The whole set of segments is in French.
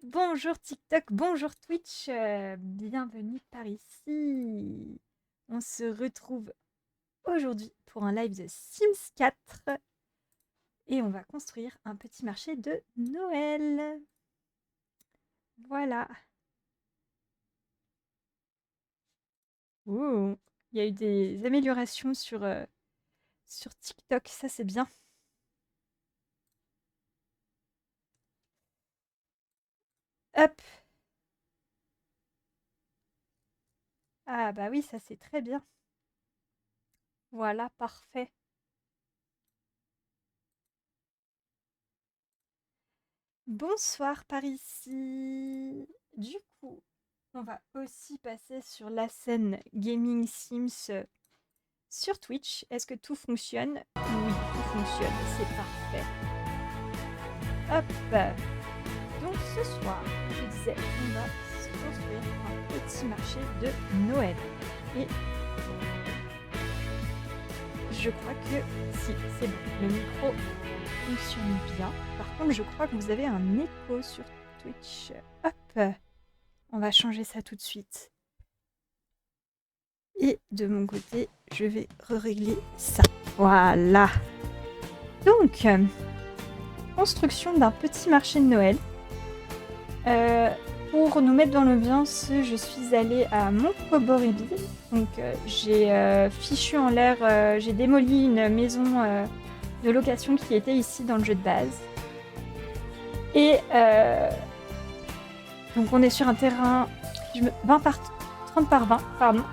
bonjour TikTok, bonjour Twitch, bienvenue par ici. On se retrouve aujourd'hui pour un live de Sims 4 et on va construire un petit marché de Noël. Voilà. Ouh, il y a eu des améliorations sur TikTok, ça c'est bien. Hop. Ah bah oui, ça c'est très bien. Voilà, parfait. Bonsoir par ici. Du coup, on va aussi passer sur la scène Gaming Sims sur Twitch. Est-ce que tout fonctionne? Oui, tout fonctionne, c'est parfait. Hop. Donc ce soir, je disais, on va se construire un petit marché de Noël. Et je crois que si, c'est bon, le micro fonctionne bien. Par contre, je crois que vous avez un écho sur Twitch. Hop. On va changer ça tout de suite. Et de mon côté, je vais régler ça. Voilà. Donc, construction d'un petit marché de Noël. Pour nous mettre dans l'ambiance, je suis allée à Montcoboréby. Donc, j'ai fichu en l'air, j'ai démoli une maison de location qui était ici dans le jeu de base. Et donc, on est sur un terrain 30 par 20, pardon.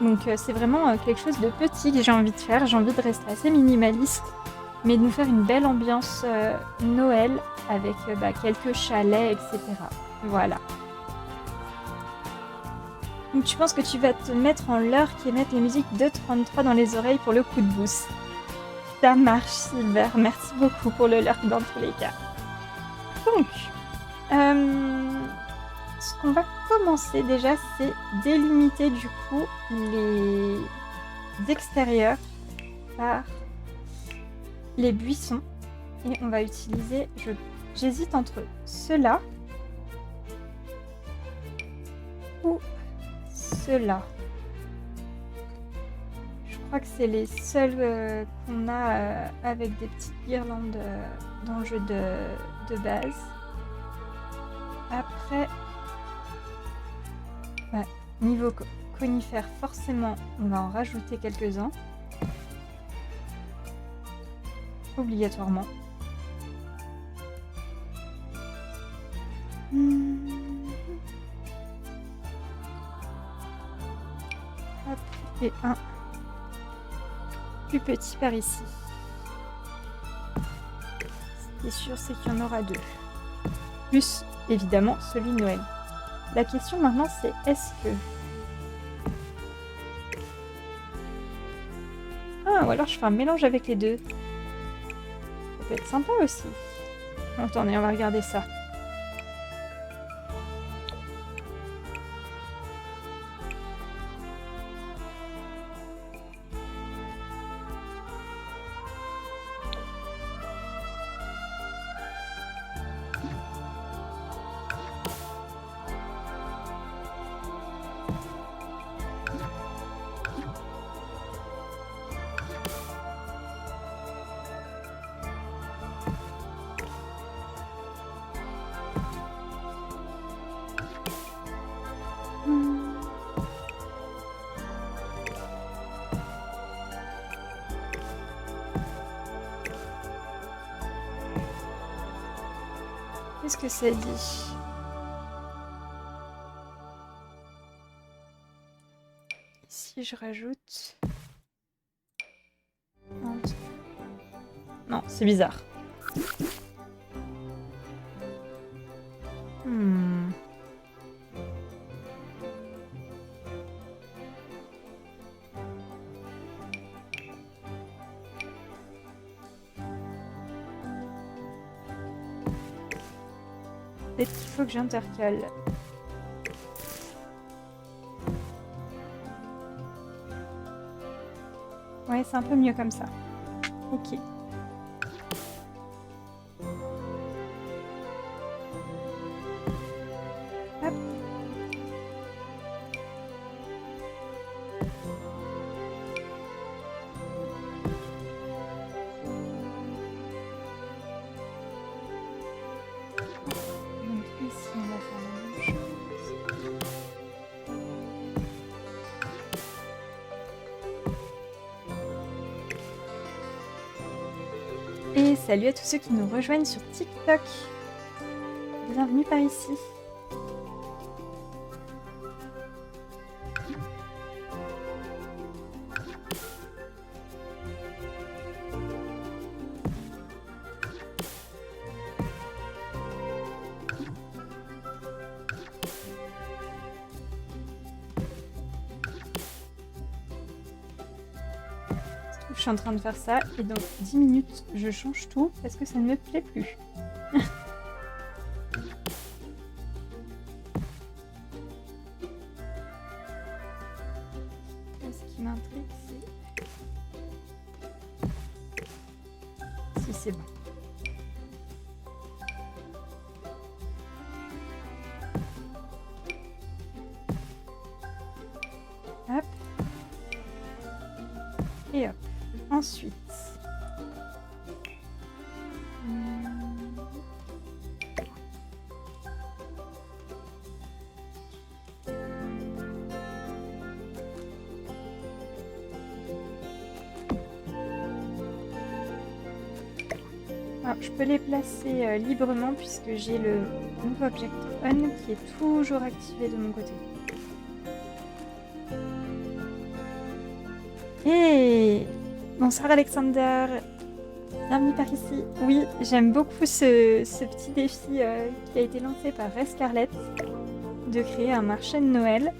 Donc c'est vraiment quelque chose de petit que j'ai envie de faire. J'ai envie de rester assez minimaliste, mais de nous faire une belle ambiance Noël avec quelques chalets, etc. Voilà. Donc tu penses que tu vas te mettre en leurre qui émettent les musiques de 33 dans les oreilles pour le coup de boost. Ça marche, Silver. Merci beaucoup pour le lurk dans tous les cas. Donc, ce qu'on va commencer déjà, c'est délimiter du coup les extérieurs par les buissons. Et on va utiliser, j'hésite entre ceux-là ou ceux-là. Je crois que c'est les seuls qu'on a avec des petites guirlandes dans le jeu de base. Après, niveau conifère, forcément, on va en rajouter quelques-uns. Obligatoirement. Hop, et un plus petit par ici. Ce qui est sûr, c'est qu'il y en aura deux. Plus, évidemment, celui de Noël. La question maintenant, c'est est-ce que... Ah, ou alors je fais un mélange avec les deux. Ça peut être sympa aussi. Attendez, on va regarder ça. Qu'est-ce que ça dit? Ici, je rajoute... Non, c'est bizarre. Peut-être qu'il faut que j'intercale. Ouais, c'est un peu mieux comme ça. Ok. salut à tous ceux qui nous rejoignent sur TikTok. Bienvenue par ici. Je suis en train de faire ça et dans 10 minutes je change tout parce que ça ne me plaît plus. Ce qui m'intrigue c'est... Si c'est bon. Hop. Et hop. Ensuite, alors, je peux les placer librement puisque j'ai le nouveau Object On qui est toujours activé de mon côté. Et bonsoir Alexander, bienvenue par ici. Oui, j'aime beaucoup ce petit défi qui a été lancé par Ray Scarlett de créer un marché de Noël.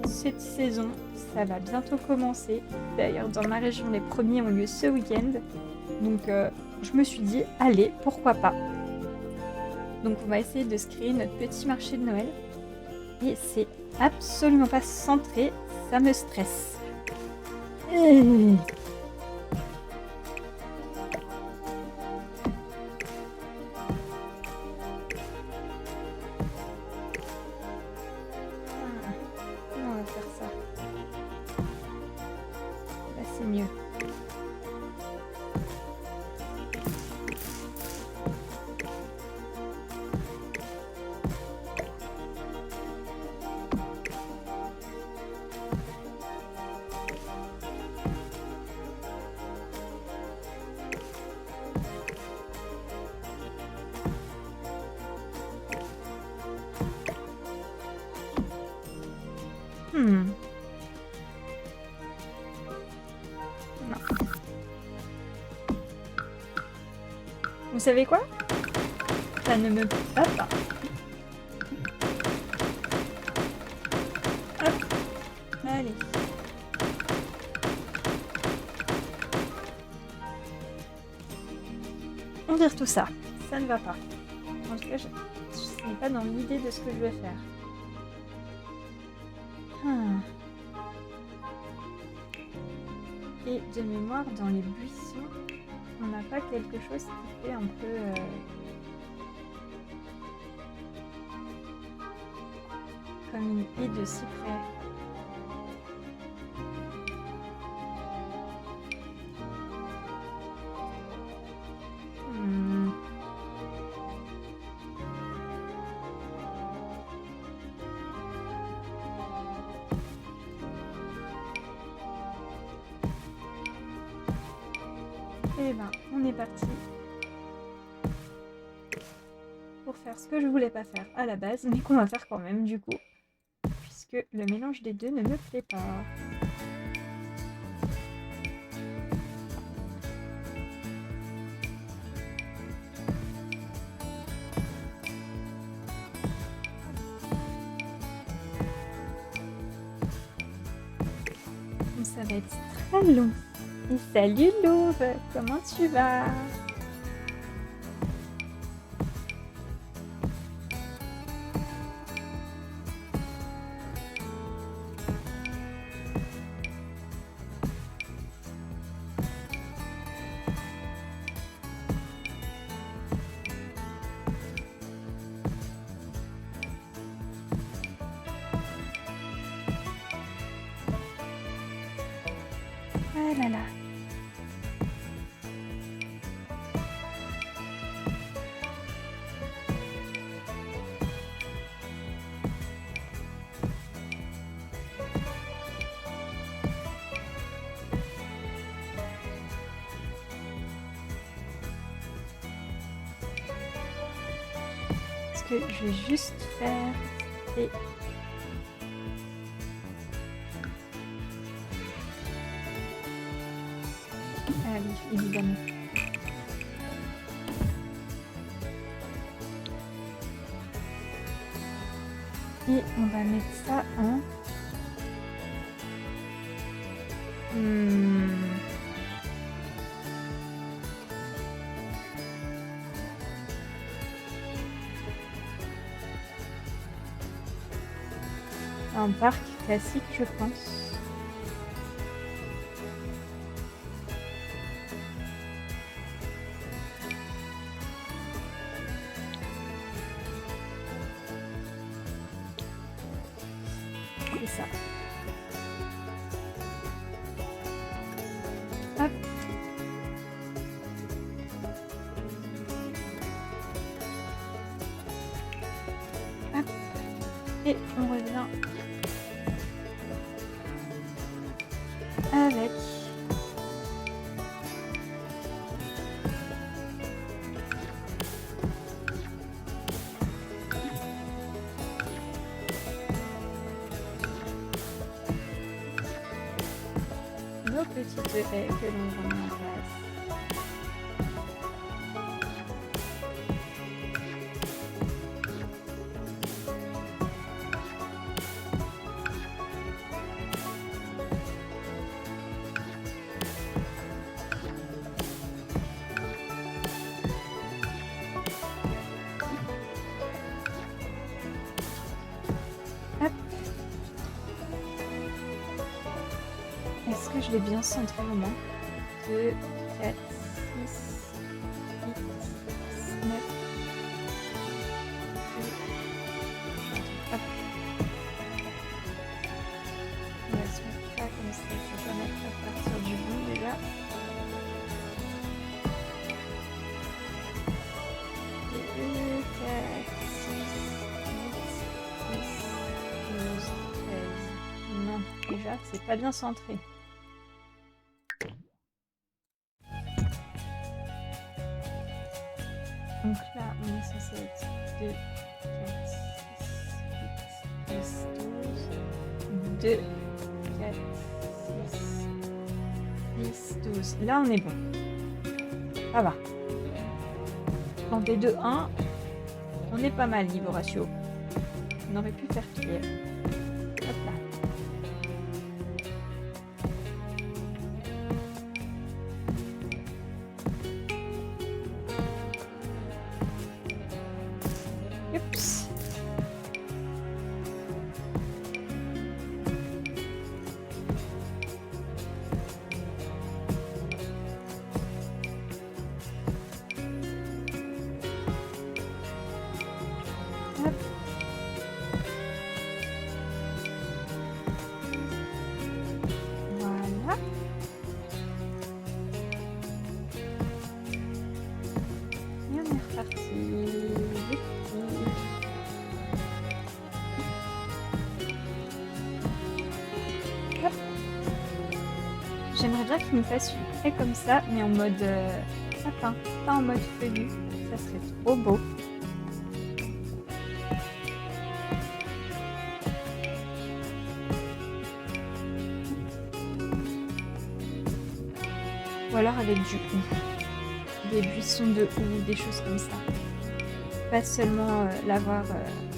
Cette saison, ça va bientôt commencer. D'ailleurs, dans ma région, les premiers ont lieu ce week-end. Donc, je me suis dit, allez, pourquoi pas. Donc, on va essayer de se créer notre petit marché de Noël. Et c'est absolument pas centré, ça me stresse. Non. Vous savez quoi? Ça ne me va pas. Hop. Allez. On vire tout ça. Ça ne va pas. En tout cas, je n'ai pas dans l'idée de ce que je vais faire. Et de mémoire, dans les buissons, on n'a pas quelque chose qui fait un peu... comme une haie de cyprès. Et ben, on est parti pour faire ce que je voulais pas faire à la base, mais qu'on va faire quand même du coup, puisque le mélange des deux ne me plaît pas. Ça va être très long. Et salut Louve, comment tu vas? Ah là là. pense que je vais juste faire... Et... Ah oui, évidemment. Et on va mettre ça en... Un parc classique, je pense. C'est ça. Hop. Hop. Et on revient avec nos petites haies que l'on va mettre en place. Est-ce que je l'ai bien centré au moins? 2, 4, 6, 8, 9. Hop. On va se mettre ça comme ça va mettre à partir du bout déjà. 2, 4, 6, 8, 10, 12, 13. Non, déjà, c'est pas bien centré. Donc là, on est censé être 2, 4, 6, 8, 10, 12, 2, 4, 6, 10, 12. Là, on est bon. Ça va. En D2, 1, on est pas mal niveau ratio. On aurait pu faire pire. Hop là. Oups. Hop. Voilà. Et on est reparti. J'aimerais bien qu'il nous fasse une haie comme ça, mais en mode sapin, pas en mode feuillu. Ça serait trop beau. Ou alors avec du hou. Des buissons de hou, des choses comme ça. Pas seulement l'avoir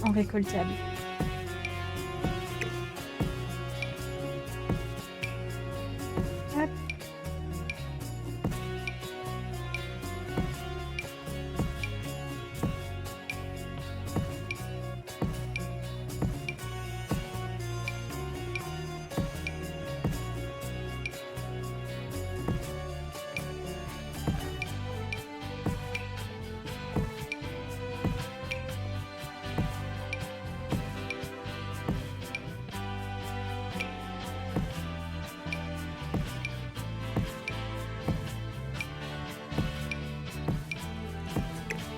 en récoltable. Hop.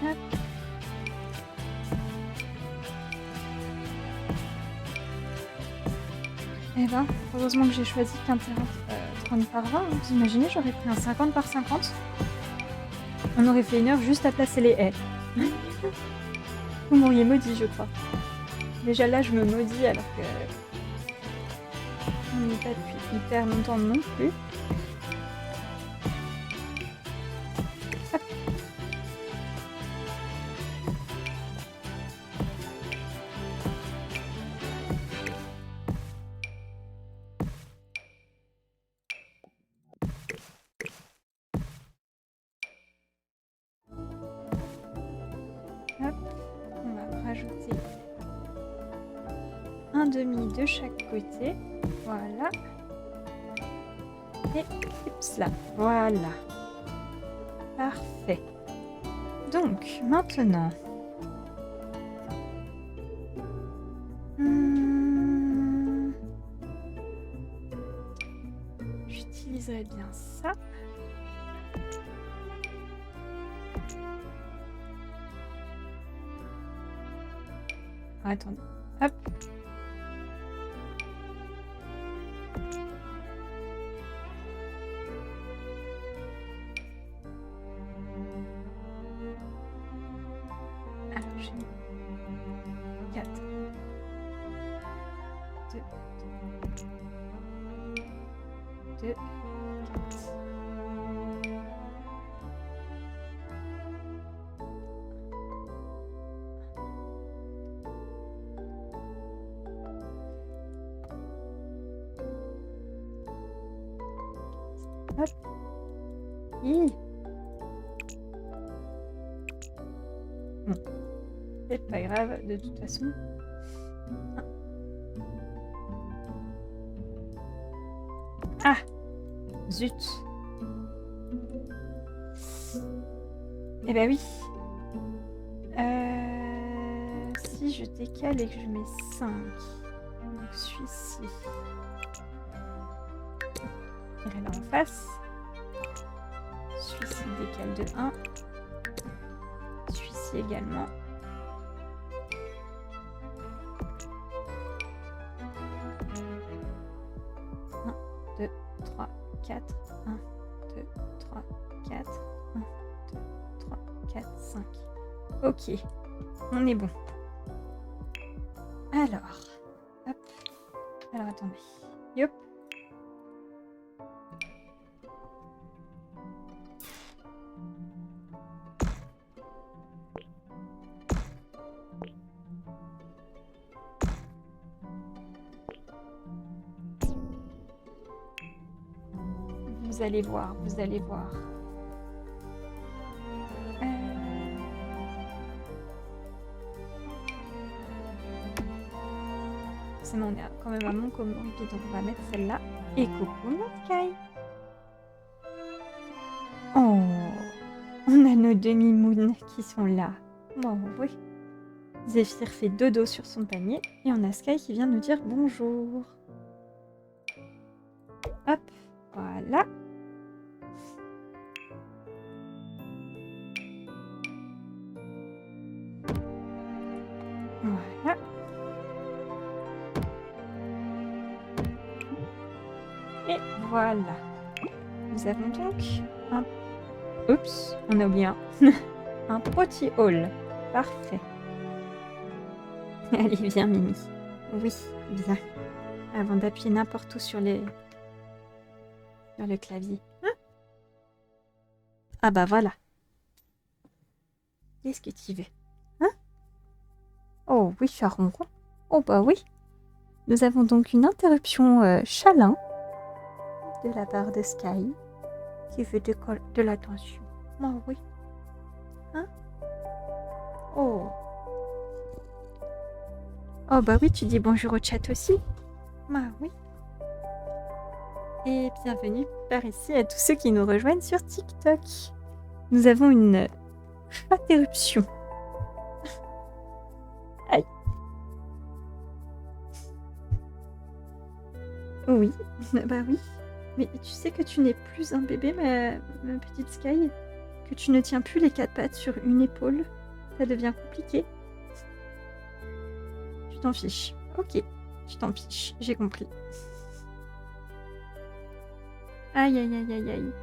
Hop. Eh ben, heureusement que j'ai choisi qu'un terrain 30 par 20. Vous imaginez, j'aurais pris un 50 par 50. On aurait fait 1 heure juste à placer les haies. Vous m'auriez maudit, je crois. Déjà là, je me maudis alors que on n'y est pas depuis hyper longtemps non plus. Hop. Hop. On va rajouter un demi de chaque côté. Voilà. Et oups là. Voilà. Parfait. Donc, maintenant... j'utiliserai bien ça. Attendez. Hop. Alors, j'ai mis 4. 2. 2. 4. Hop. Hi. Bon. C'est pas grave, de toute façon. Ah. Zut. Eh ben oui. Si je décale et que je mets 5. Donc celui-ci. Et là en face. Celui-ci décale de 1. Celui-ci également. Un, 2, 3, 4. 1, 2, 3, 4. 1, 2, 3, 4, 5. Ok. On est bon. Alors. Hop. Alors attendez. Yop. Vous allez voir, vous allez voir. Sinon, on est quand même à mon commande, donc on va mettre celle-là. Et coucou notre Sky. Oh, on a nos demi-moons qui sont là. Bon, oui. Zéphyr fait dodo sur son panier et on a Sky qui vient nous dire bonjour. Hop, voilà. Voilà. Et voilà. Nous avons donc un... Oups, on a oublié un. Un potty hall. Parfait. Allez, viens Mimi. Oui, bien. Avant d'appuyer n'importe où sur le clavier. Hein? Ah bah voilà. Qu'est-ce que tu veux? Hein? Oh oui, charonron. Oh bah oui. Nous avons donc une interruption câlin de la part de Sky qui veut de l'attention. Oh oui. Hein? Oh. Oh bah oui, tu dis bonjour au chat aussi. Bah oui. Et bienvenue par ici à tous ceux qui nous rejoignent sur TikTok. Nous avons une interruption. Aïe. Oui, bah oui. Mais tu sais que tu n'es plus un bébé, ma petite Sky? Que tu ne tiens plus les 4 pattes sur une épaule? Ça devient compliqué. Tu t'en fiches. Ok, tu t'en fiches, j'ai compris. Aïe, aïe, aïe, aïe, aïe.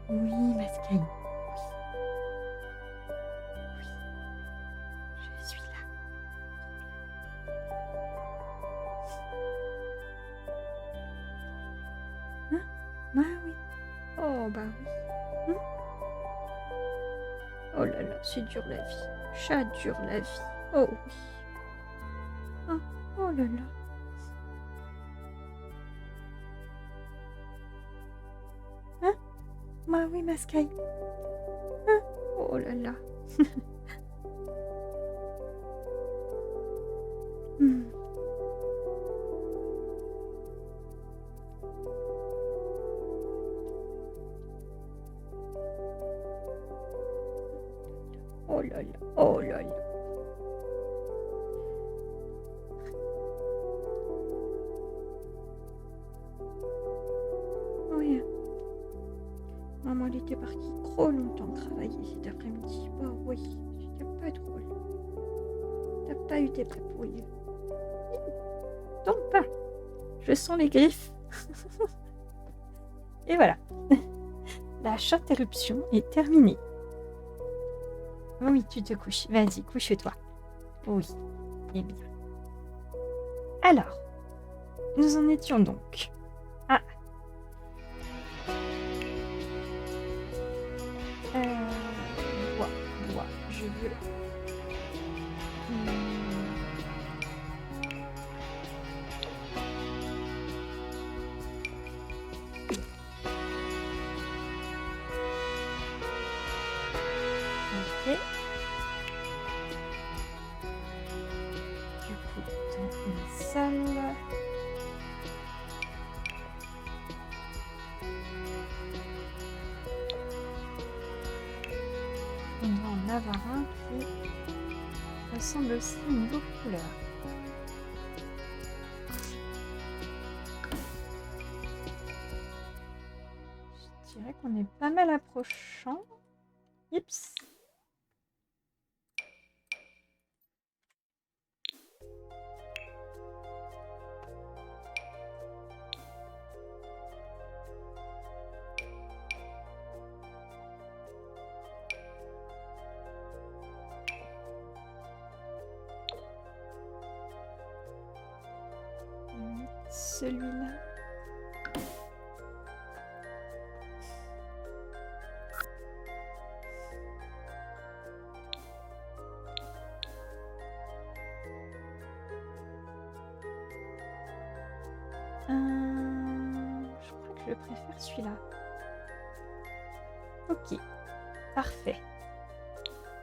Oui, Mascaille. Je suis là. Hein? Ah oui. Oh bah oui. Hein? Oh là là, c'est dur la vie. Chat dure la vie. Oh oui. Ah, oh là là. Hein? Bah oui, Mascaille. Hein? Oh là là. Hmm. Oh là là, oh là là. Oui. Maman, elle était partie trop longtemps travailler cet après-midi. Bah oui, c'était pas drôle. T'as pas eu tes papouilles. Tombe pas. Je sens les griffes. Et voilà. La interruption est terminée. Oui, tu te couches. Vas-y, couche-toi. Oui. Eh bien. Alors, nous en étions donc. Ah. Bois. Je veux. Ok. Du coup, dans une salle. On va en avoir un qui ressemble aussi à une autre couleur. Je dirais qu'on est pas mal approchant. Oups. Celui-là. Je crois que je préfère celui-là. Ok, parfait.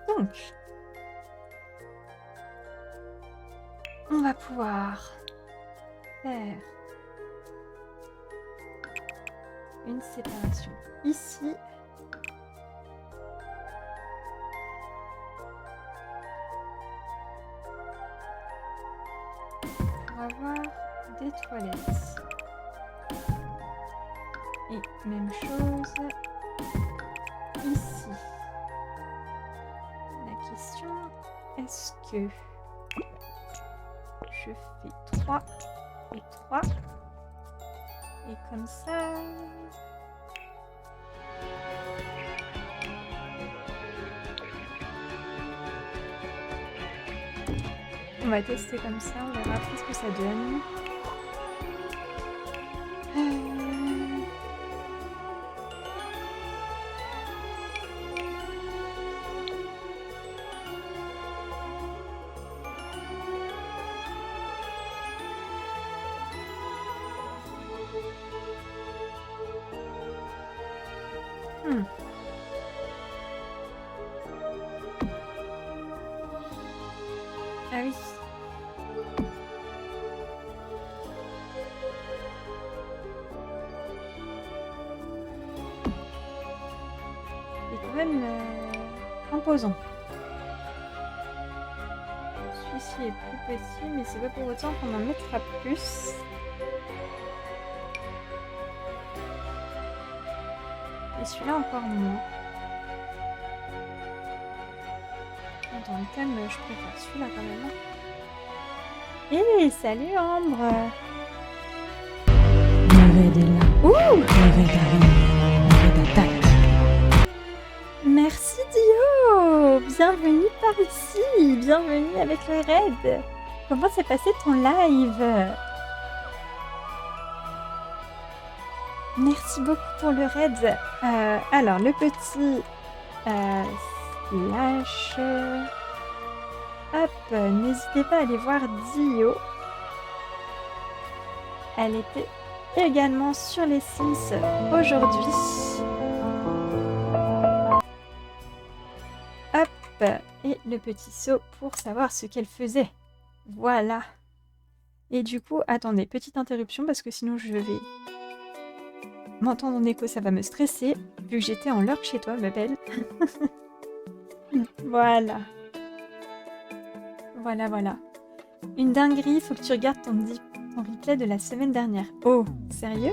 Donc, on va pouvoir faire une séparation ici. Pour avoir des toilettes. Et même chose ici. La question, est-ce que je fais 3 et 3 et comme ça... On va tester comme ça, on verra après ce que ça donne. Ah oui. C'est quand même imposant. Celui-ci est plus petit, mais c'est pas pour autant qu'on en mettra plus. Et celui-là encore moins. Dans le thème, je préfère celui-là quand même. Hé, salut Ambre! Le raid est là. Le raid arrive. Le raid attaque. bienvenue par ici. Bienvenue avec le raid. Comment s'est passé ton live? Merci beaucoup pour le raid. Alors, le petit slash... Hop, n'hésitez pas à aller voir Dio. Elle était également sur les Sims aujourd'hui. Hop, et le petit saut pour savoir ce qu'elle faisait. Voilà. Et du coup, attendez, petite interruption parce que sinon je vais m'entendre en écho, ça va me stresser, vu que j'étais en lurk chez toi, ma belle. Voilà. Voilà, voilà. Une dinguerie, faut que tu regardes ton replay de la semaine dernière. Oh, sérieux?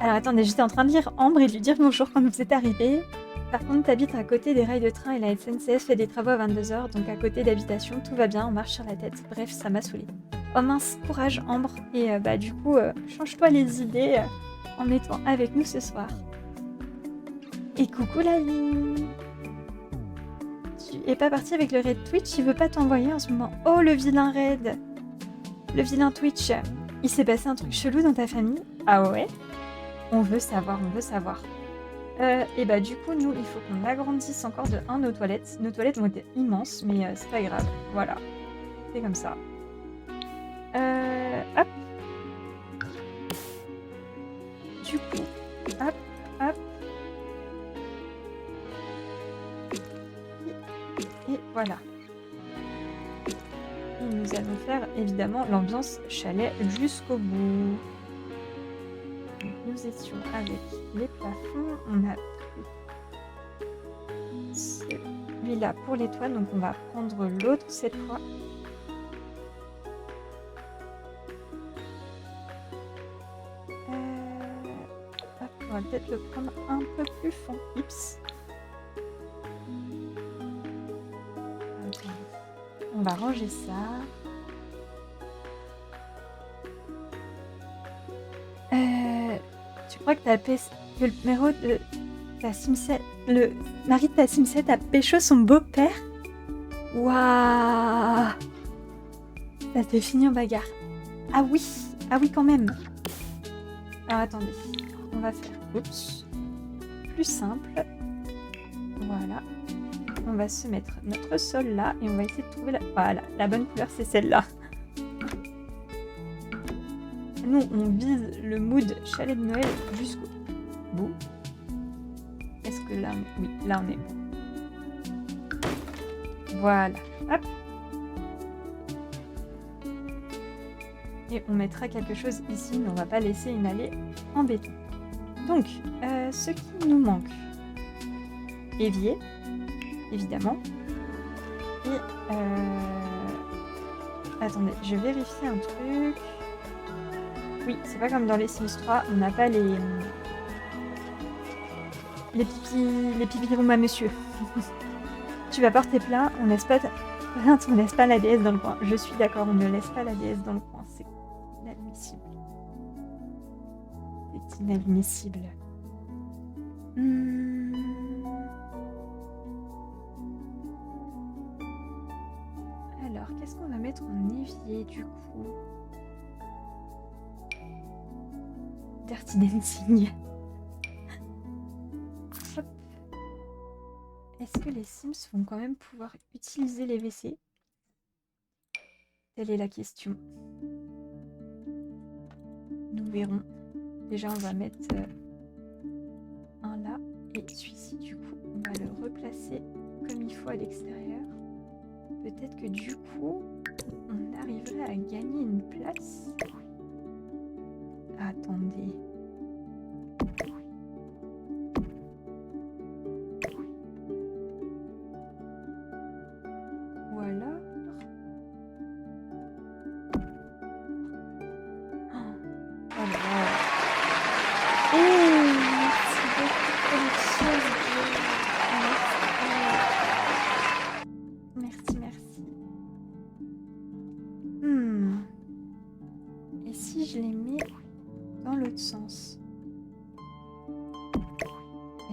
Alors attendez, j'étais en train de lire Ambre et de lui dire bonjour quand vous êtes arrivés. Par contre, t'habites à côté des rails de train et la SNCF fait des travaux à 22h, donc à côté d'habitation, tout va bien, on marche sur la tête. Bref, ça m'a saoulée. Oh mince, courage Ambre. Et du coup, change-toi les idées en étant avec nous ce soir. Et coucou la vie. Tu es pas parti avec le raid Twitch, il veut pas t'envoyer en ce moment. Oh le vilain raid. Le vilain Twitch. Il s'est passé un truc chelou dans ta famille? Ah ouais? On veut savoir, on veut savoir. Et du coup, nous, il faut qu'on agrandisse encore de 1 nos toilettes. Nos toilettes ont été immenses, mais c'est pas grave. Voilà. C'est comme ça. Hop. Du coup, hop, hop. Et voilà. Et nous allons faire, évidemment, l'ambiance chalet jusqu'au bout. Donc, nous étions avec les plafonds, on a pris celui-là pour les toits, donc on va prendre l'autre cette fois. Hop, on va peut-être le prendre un peu plus fond. Oups. Okay. On va ranger ça. Tu crois que que le numéro de ta Simset, le mari de ta Simset a pécho son beau-père? Waouh! Ça s'est fini en bagarre. Ah oui quand même. Alors attendez, on va faire plus simple. Voilà. On va se mettre notre sol là et on va essayer de trouver voilà, la bonne couleur c'est celle-là. Nous, on vise le mood chalet de Noël jusqu'au bout. Est-ce que là... Oui, là on est bon. Voilà. Hop. Et on mettra quelque chose ici, mais on va pas laisser une allée en béton. Donc, ce qui nous manque. Évier, évidemment. Et... Attendez, je vérifie un truc... Oui, c'est pas comme dans les Sims 3, on n'a pas les pipi rooms à monsieur. Tu vas porter plainte, on laisse pas la déesse dans le coin. Je suis d'accord, on ne laisse pas la déesse dans le coin, c'est inadmissible. C'est inadmissible. Alors, qu'est-ce qu'on va mettre en évier du coup? Dirty Dancing. Hop. Est-ce que les Sims vont quand même pouvoir utiliser les WC? Telle est la question. Nous verrons. Déjà, on va mettre un là. Et celui-ci, du coup, on va le replacer comme il faut à l'extérieur. Peut-être que du coup, on arriverait à gagner une place. Attendez. Ou alors... Oh là là. Merci beaucoup pour les choses. Merci. Et si je les mets dans l'autre sens,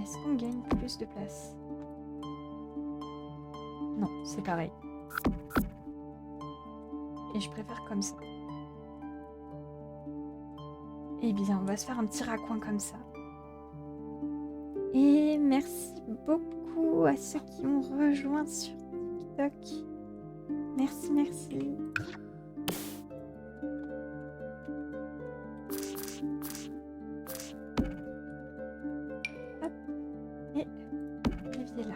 est-ce qu'on gagne plus de place? Non, c'est pareil. Et je préfère comme ça. Eh bien, on va se faire un petit raccoin comme ça. Et merci beaucoup à ceux qui m'ont rejoint sur TikTok. Merci, merci. Hop. Et l'évier là.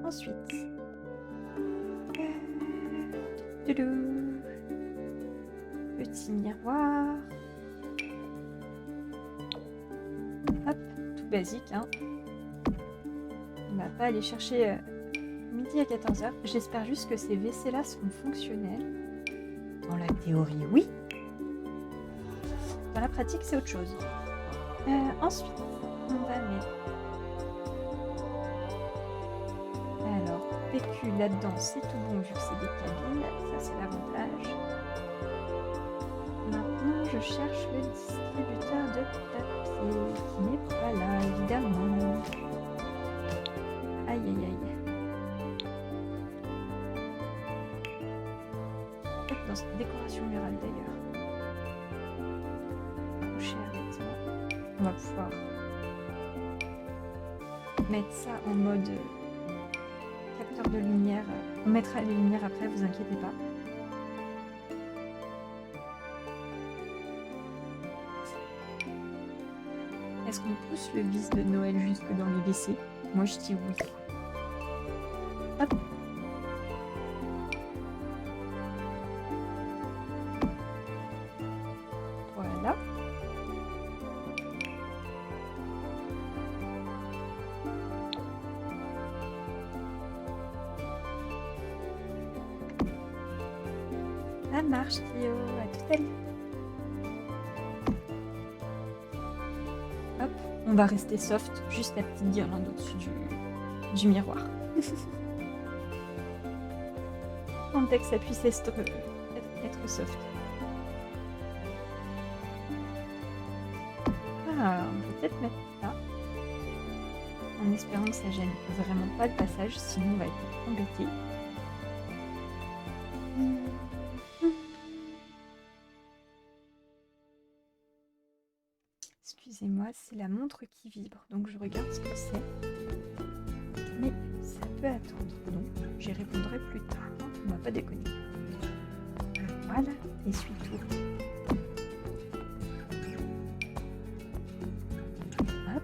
Ensuite. Toudou. Petit miroir. Hop, tout basique, hein. On va pas aller chercher midi à 14h. J'espère juste que ces WC-là seront fonctionnels. Dans la théorie, oui. Dans la pratique, c'est autre chose. Ensuite, on va mettre... Alors, PQ là-dedans, c'est tout bon vu que c'est des cabines. Ça, c'est l'avantage. Maintenant, je cherche le distributeur de papier qui n'est pas là, évidemment. Aïe, aïe, aïe. Peut-être dans cette décoration murale d'ailleurs. Coucher avec moi. On va pouvoir mettre ça en mode capteur de lumière. On mettra les lumières après, vous inquiétez pas. Est-ce qu'on pousse le vis de Noël jusque dans les WC? Moi je dis oui. Hop. Voilà. Ça marche, Théo. À tout à l'heure. Hop, on va rester soft, juste la petite guirlande au-dessus du miroir. On que ça puisse être soft. Ah, on peut peut-être mettre ça. En espérant que ça gêne vraiment pas le passage, sinon on va être embêté. Excusez-moi, c'est la montre qui vibre, donc je regarde ce que c'est. Mais ça peut attendre, donc j'y répondrai plus tard. On va pas déconner. Voilà, essuie-tout. Hop.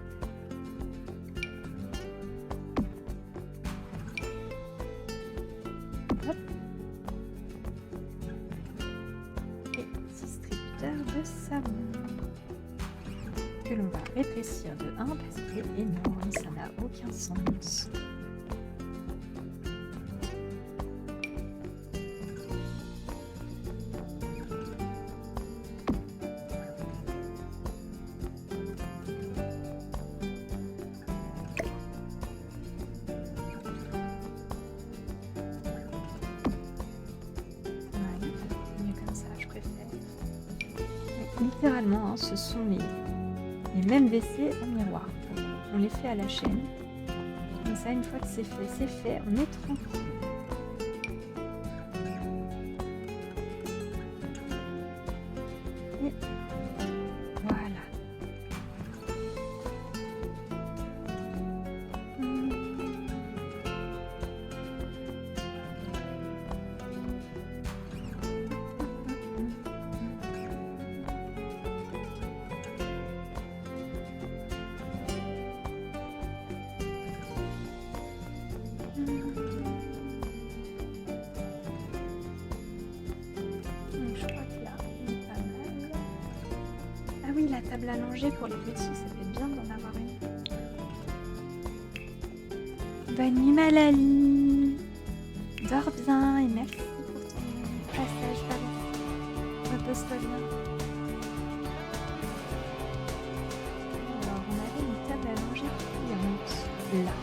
Hop. Et distributeur de savon. Que l'on va rétrécir de 1 parce qu'il est énorme, ça n'a aucun sens. Ouais, mieux comme ça, je préfère. Mais littéralement, hein, ce sont les mêmes WC en miroir. On les fait à la chaîne. Comme ça, une fois que c'est fait, on est tranquille. Et voilà. Donc, je crois qu'il y a pas mal. Ah oui, la table à langer pour les petits, ça fait bien d'en avoir une. Bonne nuit Malali. Dors bien et merci pour ton passage par ici. Repose-toi bien. Alors, on avait une table à langer pliante là.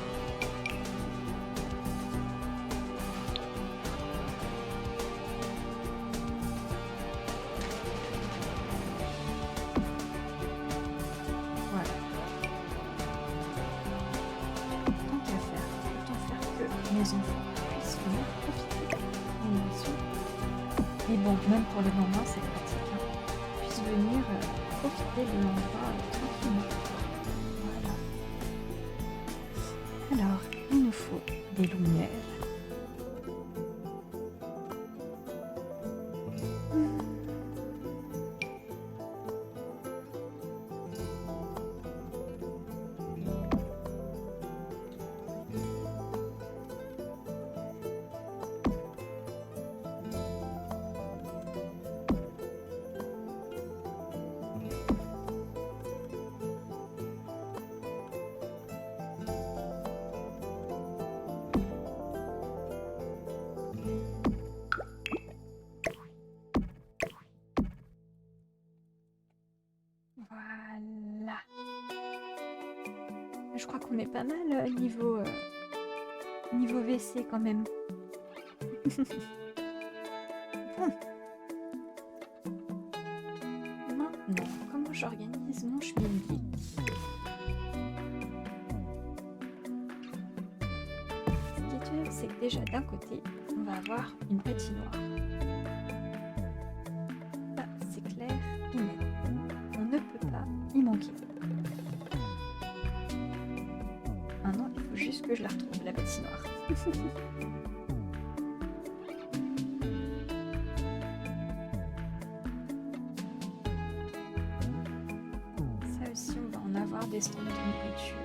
Voilà. Tant qu'à faire, autant faire que mes enfants puissent venir Et bon, même pour le moment, c'est pratique, hein. On puisse venir profiter de l'endroit tranquillement. Voilà. Alors, il nous faut des lumières. Voilà. Je crois qu'on est pas mal niveau WC quand même. Bon. Maintenant, comment j'organise mon schmilblick? Ce qui est sûr, c'est que déjà d'un côté, on va avoir une patinoire. Ça, c'est clair et net. On ne peut pas y manquer. Maintenant, il faut juste que je la retrouve, la patinoire. Ça aussi, on va en avoir des stands de nourriture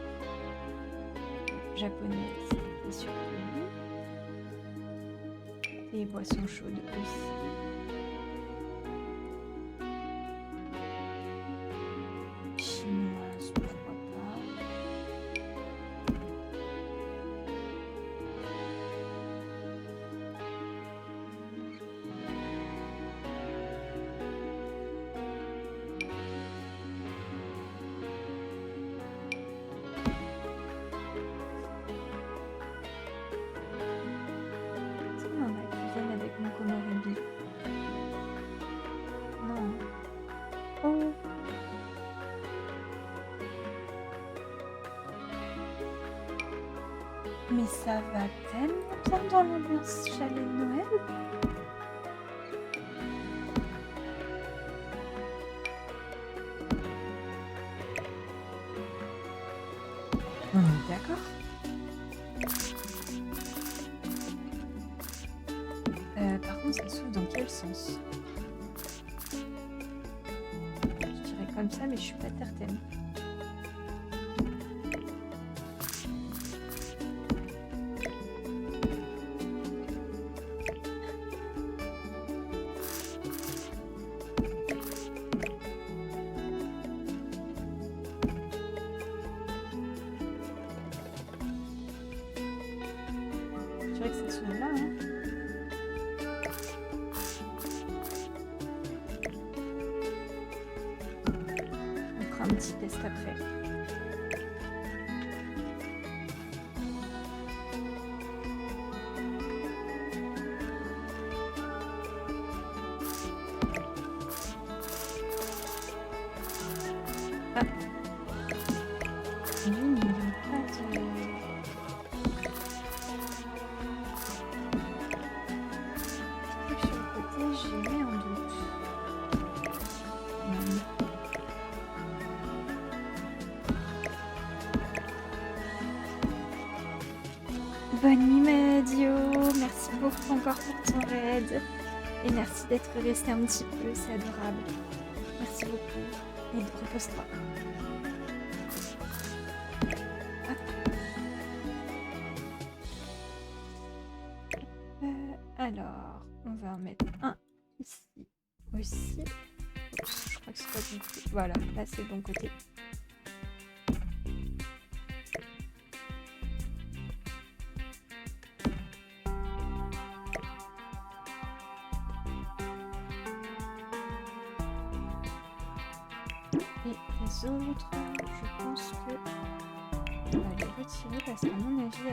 japonaise et surgelée. Des boissons chaudes aussi. Chinoise, pourquoi pas. Est-ce qu'on en a qui viennent avec mon komorebi? Non. Oh! Mais ça va tellement bien dans l'ambiance chalet de Noël. On est d'accord. Par contre, ça s'ouvre dans quel sens? Je dirais comme ça, mais je suis pas certaine. Je dirais que ça s'ouvre là, hein. On fera un petit test après. Ah. Lui, il n'y a pas de... Sur le côté, j'ai mis en doute. Bonne nuit Madio, merci beaucoup encore pour ton raid. Et merci d'être resté un petit peu, c'est adorable. Merci beaucoup. Et repose-toi. Alors, on va en mettre un ici aussi. Oups, je crois que c'est pas du tout. Voilà, là c'est le bon côté. Et les autres, je pense que on va les retirer parce qu'à mon avis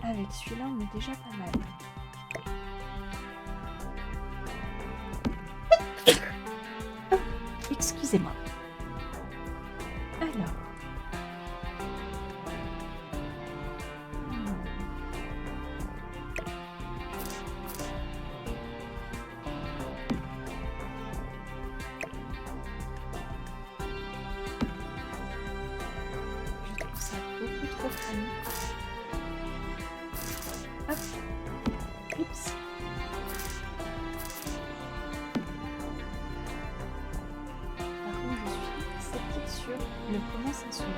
avec celui-là on est déjà pas mal. Excusez-moi. Alors. ça s'ouvre.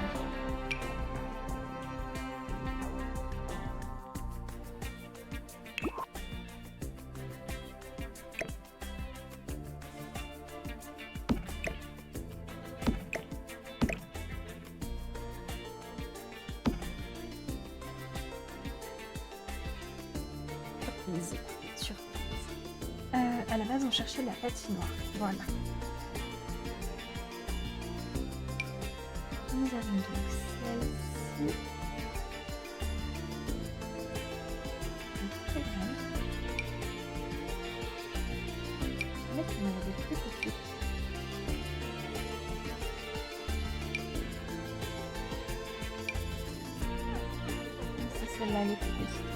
Surprise. À la base, on cherchait la patinoire. Voilà. Nous avons donc celle-ci. Très grande. Je vais mettre une des plus petites. C'est celle-là les plus petites.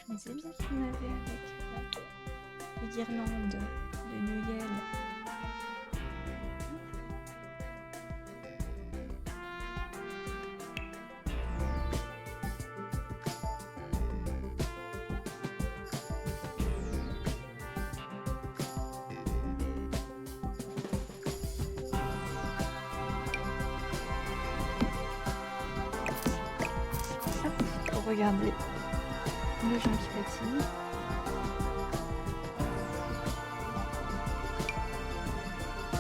Je me disais bien qu'il y en avait avec les guirlandes de Noël. Pour regarder les gens qui patinent.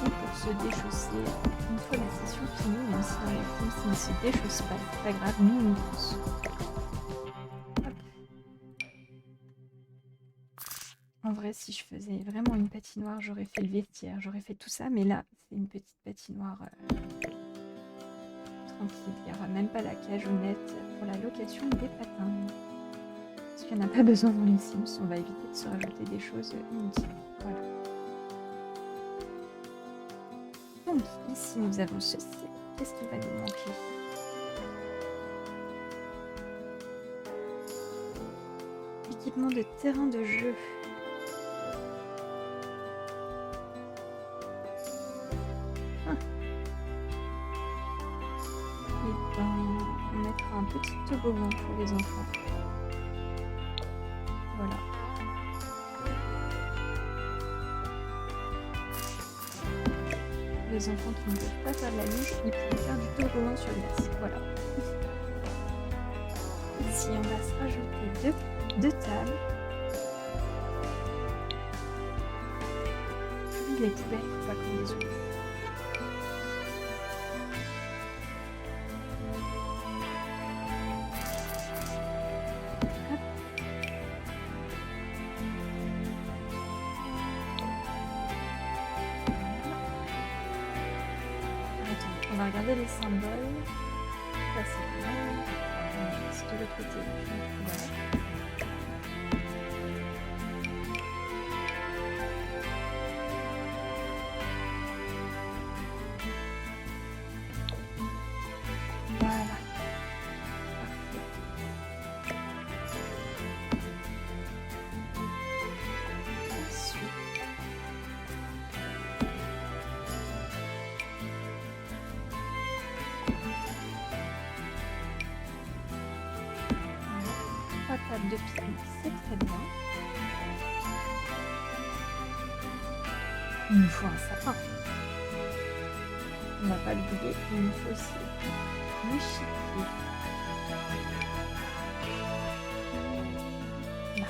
Et pour se déchausser, une fois la session finie, même si dans les films, s'ils ne se déchaussent pas, c'est pas grave, nous on pousse. En vrai, si je faisais vraiment une patinoire, j'aurais fait le vestiaire, j'aurais fait tout ça, mais là, c'est une petite patinoire tranquille. Il n'y aura même pas la cageonnette pour la location des patins. Parce qu'il n'y en a pas besoin dans les Sims, on va éviter de se rajouter des choses inutiles. Voilà. Donc, ici, nous avons ceci. Qu'est-ce qui va nous manquer? Équipement de terrain de jeu. Et ben, on mettra un petit toboggan pour les enfants. Voilà. Les enfants qui ne peuvent pas faire de la luge, ils pourront faire du toboggan sur glace. Voilà. Ici, on va se rajouter deux tables. Puis les poubelles, il faut pas qu'on les oublie. On va regarder les symboles. Ça c'est bien. C'est de l'autre côté. Voilà. Voilà. Ensuite. Table de pique-nique, c'est très bien. Il nous faut un sapin. On va pas l'oublier, il nous faut aussi l'échiquier. Là.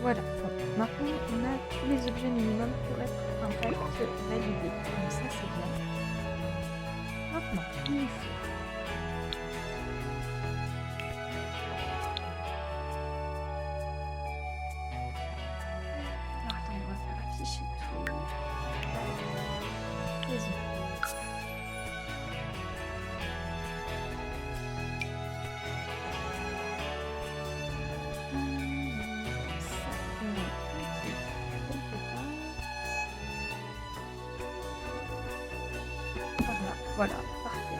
Voilà, bon, maintenant on a tous les objets minimums pour être un pacte validé. Donc ça c'est bien. Maintenant, il nous faut alors attends, on va faire afficher tout. Voilà, parfait.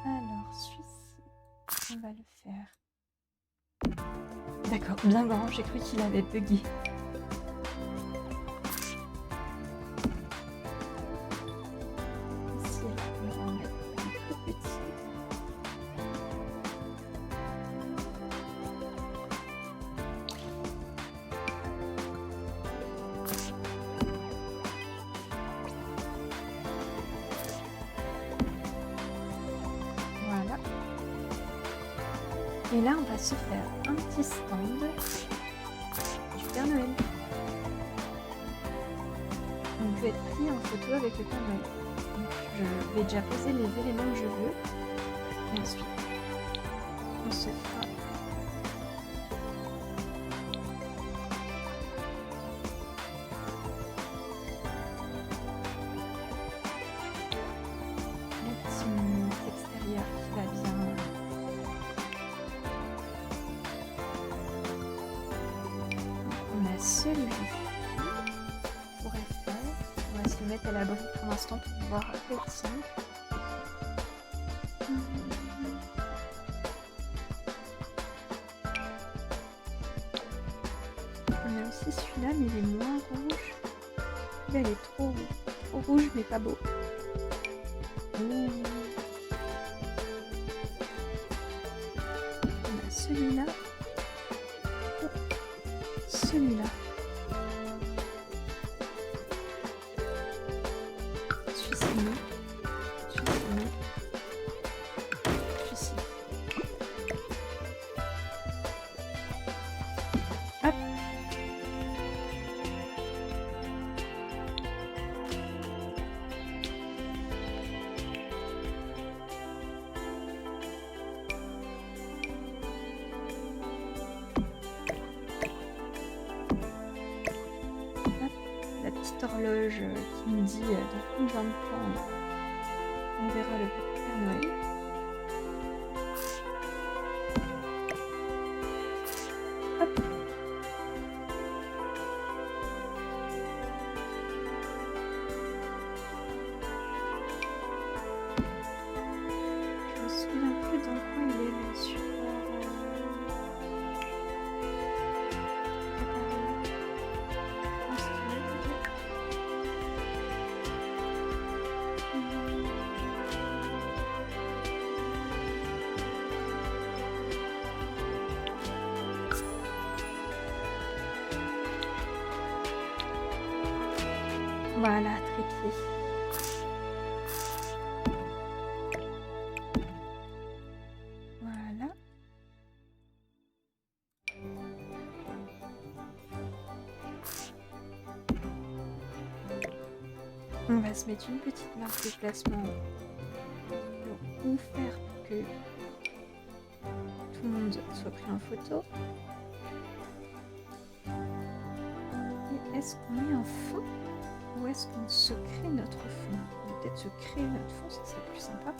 Alors, celui-ci, on va le faire. D'accord, bien grand, j'ai cru qu'il avait bugué. Ici, on va en mettre un plus petit. Voilà. Et là, on va se faire un petit stand du Père Noël. On peut être pris en photo avec le Père Noël. Donc, je vais déjà poser les éléments que je veux. Et ensuite, on se fera le petit montre extérieur qui va bien. On a celui-ci pour faire. On va se le mettre à l'abri pour l'instant pour voir à quoi il ressemble. On a aussi celui-là, mais il est moins rouge. Là, il est trop rouge, mais pas beau. On a celui-là. Celui-là. Celui-ci. Celui-ci. Celui-ci. Hop. La petite horloge qui me dit dans combien de temps on verra le Père Noël. Hop. Je me souviens plus dans quoi il est le support. Voilà, trépied. Voilà. On va se mettre une petite marque de placement pour où faire pour que tout le monde soit pris en photo. Et est-ce qu'on met un fond ou est-ce qu'on se crée notre fond? On va peut-être se créer notre fond, ça serait plus sympa.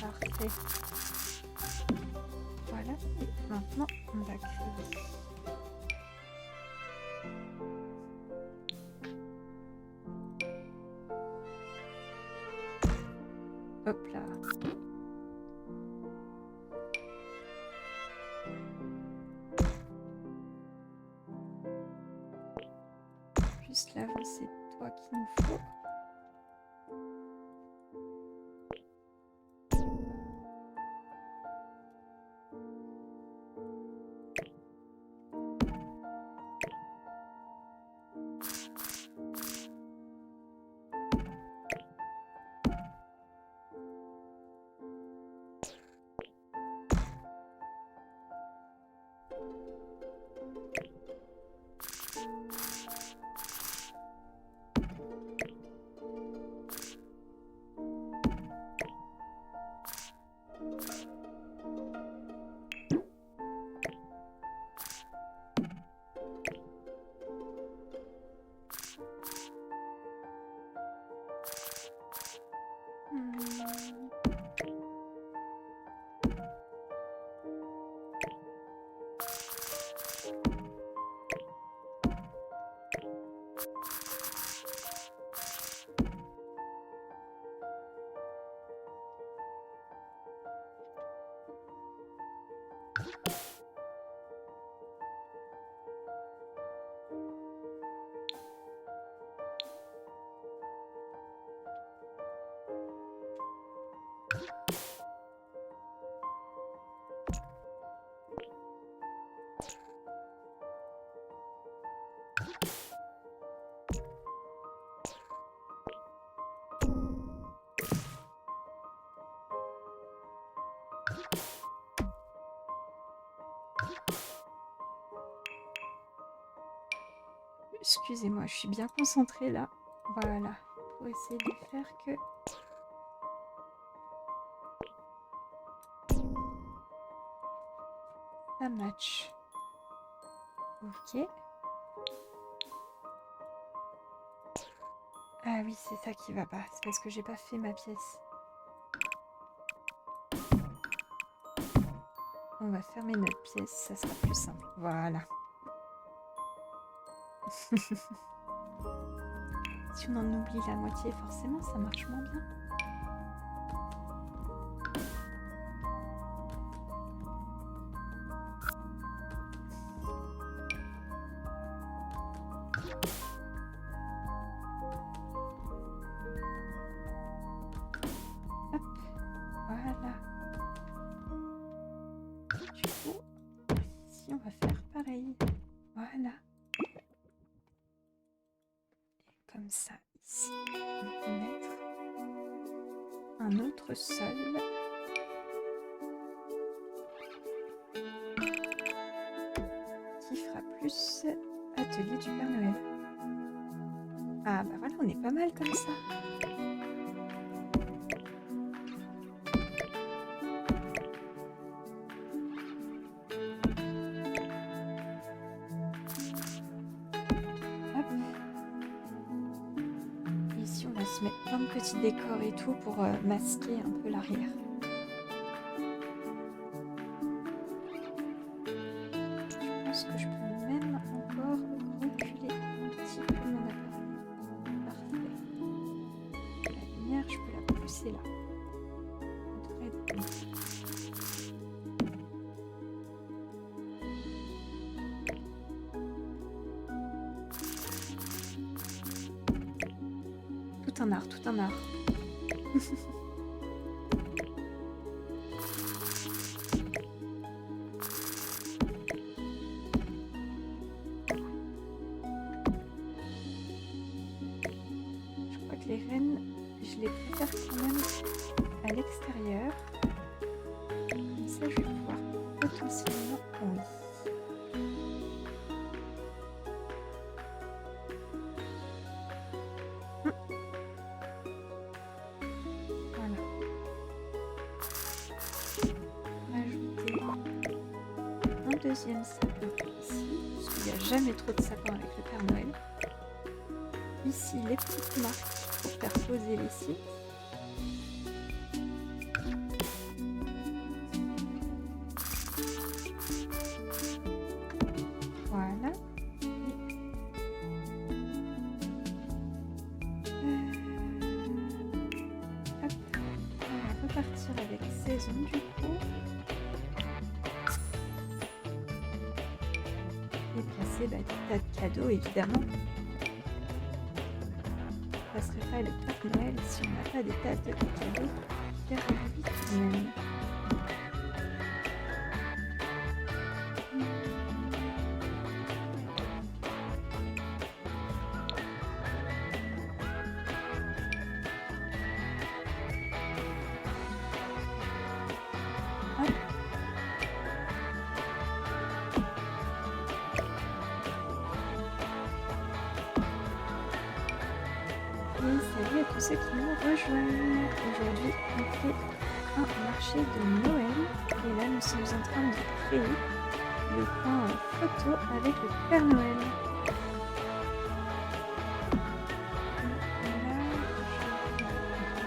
Parfait. Voilà, et maintenant on va créer. Hop là. Juste là, c'est toi qu'il nous faut. Excusez-moi, je suis bien concentrée là. Voilà, pour essayer de faire que... ça match. Ok. Ah oui, c'est ça qui va pas. C'est parce que j'ai pas fait ma pièce. On va fermer notre pièce, ça sera plus simple. Voilà. Si on en oublie la moitié, forcément, ça marche moins bien. Hop, voilà. Du coup, ici, on va faire pareil. Voilà. Comme ça, ici, on peut mettre un autre sol. Qui fera plus atelier du Père Noël. Ah bah voilà, on est pas mal comme ça. Se mettre plein de petits décors et tout pour masquer un peu l'arrière. Je pense que je peux même encore reculer un petit peu mon appareil. Parfait. La lumière, je peux la pousser là. Ça devrait être bon. Tout un art, tout un art. Je crois que les rennes, je les préfère quand même à l'extérieur. Comme ça, je vais pouvoir potentiellement... Oui. Deuxième sapin ici, parce qu'il n'y a jamais trop de sapins avec le Père Noël. Ici, les petites marques pour faire poser les sites. repartir avec saison du coup. Et placer des tas de cadeaux évidemment. On ne passerait pas le Père Noël si on n'a pas des tas de cadeaux hyper vite même. Salut à tous ceux qui nous rejoignent. Aujourd'hui, on fait un marché de Noël. Et là, nous sommes en train de créer le coin photo avec le Père Noël. Et là,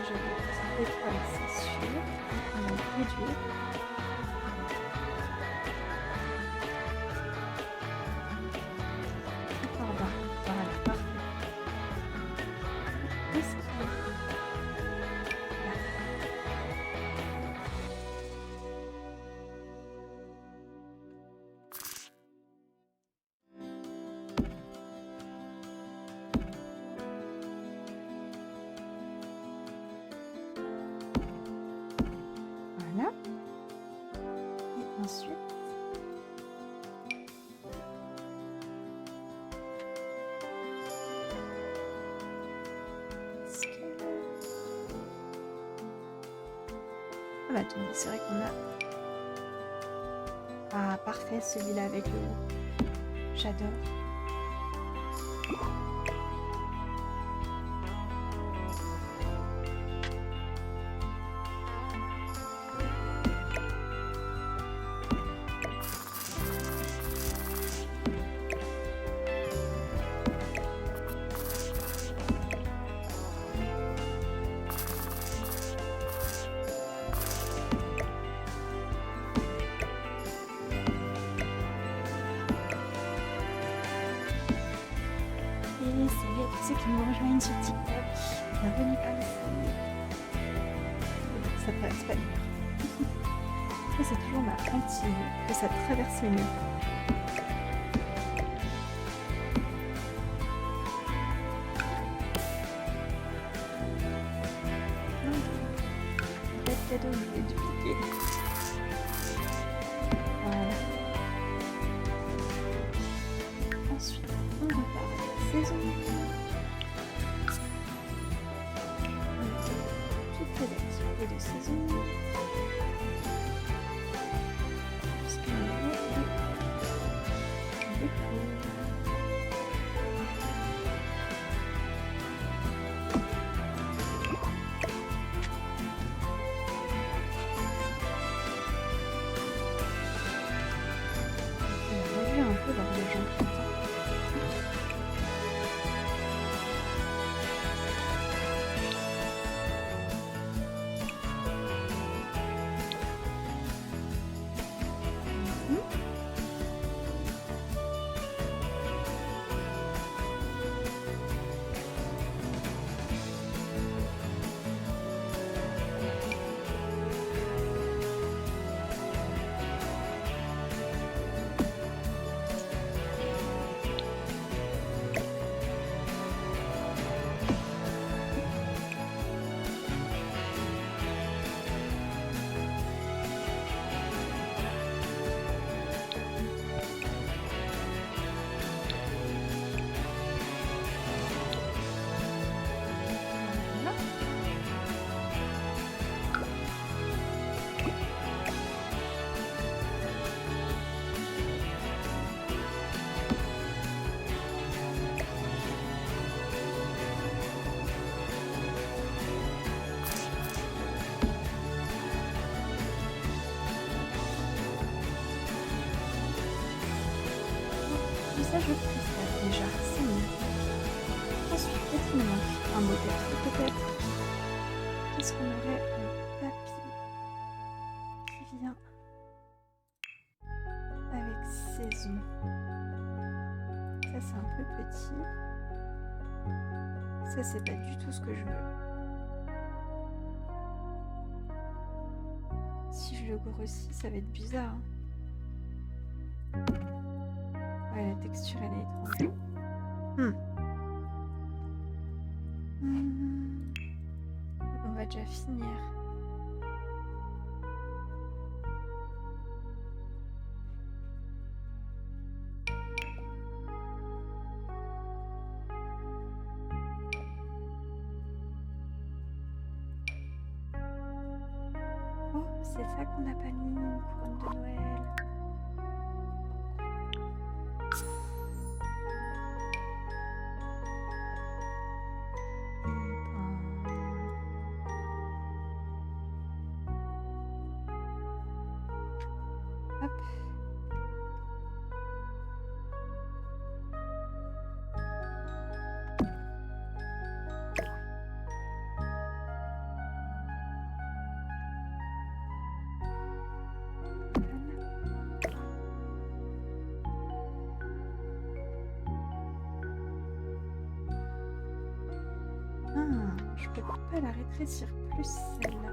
je vais étoile, c'est sûr. On va le réduire. Voilà. Et ensuite, ah bah attendez, c'est vrai qu'on a... Ah parfait, celui-là avec le haut. J'adore. Et salut à tous ceux qui nous rejoignent sur TikTok. Bienvenue par ici. Ça passe pas dur. Ça, c'est toujours ma hantise que ça traverse les murs. Pas de cadeau, je vais dupliquer. Voilà. Ensuite, on repart à la saison. Toutes les activités de saison. Puisqu'on est de déco. On va réduire un peu lors de gens. Ça, je ferai ça déjà, c'est mieux. Ensuite, qu'est-ce qu'il me manque? Un beau tapis peut-être. Qu'est-ce qu'on aurait en tapis qui vient avec saison? Ça, c'est un peu petit. Ça, c'est pas du tout ce que je veux. Si je le grossis, ça va être bizarre. Hein. Ouais, la texture, elle est étrange. On va déjà finir. Oh, c'est ça qu'on n'a pas mis, une couronne de Noël. Hop. Je peux pas la rétrécir plus celle-là.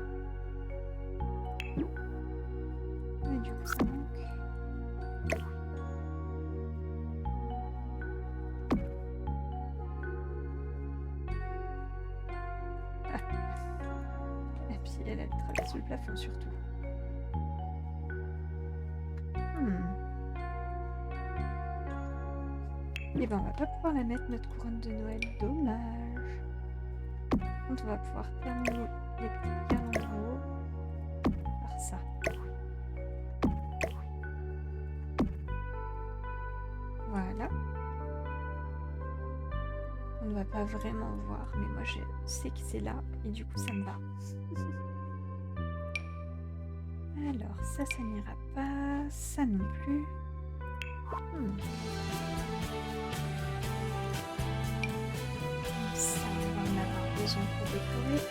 Et du coup ça manque. Ah. Et puis elle traverse le plafond surtout. Et ben on va pas pouvoir la mettre notre couronne de Noël, dommage. Par contre on va pouvoir terminer les petites guirlandes en haut par ça. Voilà. On ne va pas vraiment voir, mais moi je sais que c'est là et du coup ça me va. Alors ça n'ira pas, ça non plus. Ça, on va en avoir besoin pour décorer.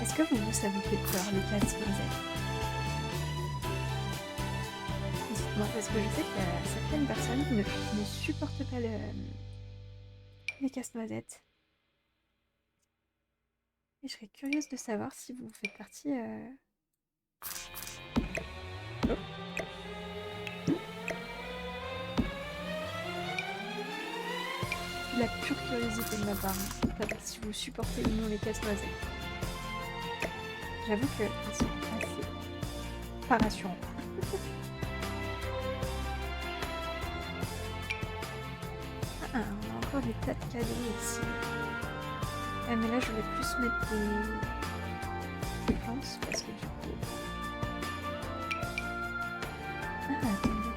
Est-ce que vous, ça vous fait peur, les casse-noisettes? Dites-moi, parce que je sais qu'il y a certaines personnes qui ne supportent pas les casse-noisettes. Et je serais curieuse de savoir si vous faites partie... Oh. La pure curiosité de ma part, savoir si vous supportez ou non les casse-noisettes. J'avoue qu'elles sont assez pas rassurantes. On a encore des tas de cadeaux ici. Mais là, je vais plus mettre des plantes parce que du coup... attendez.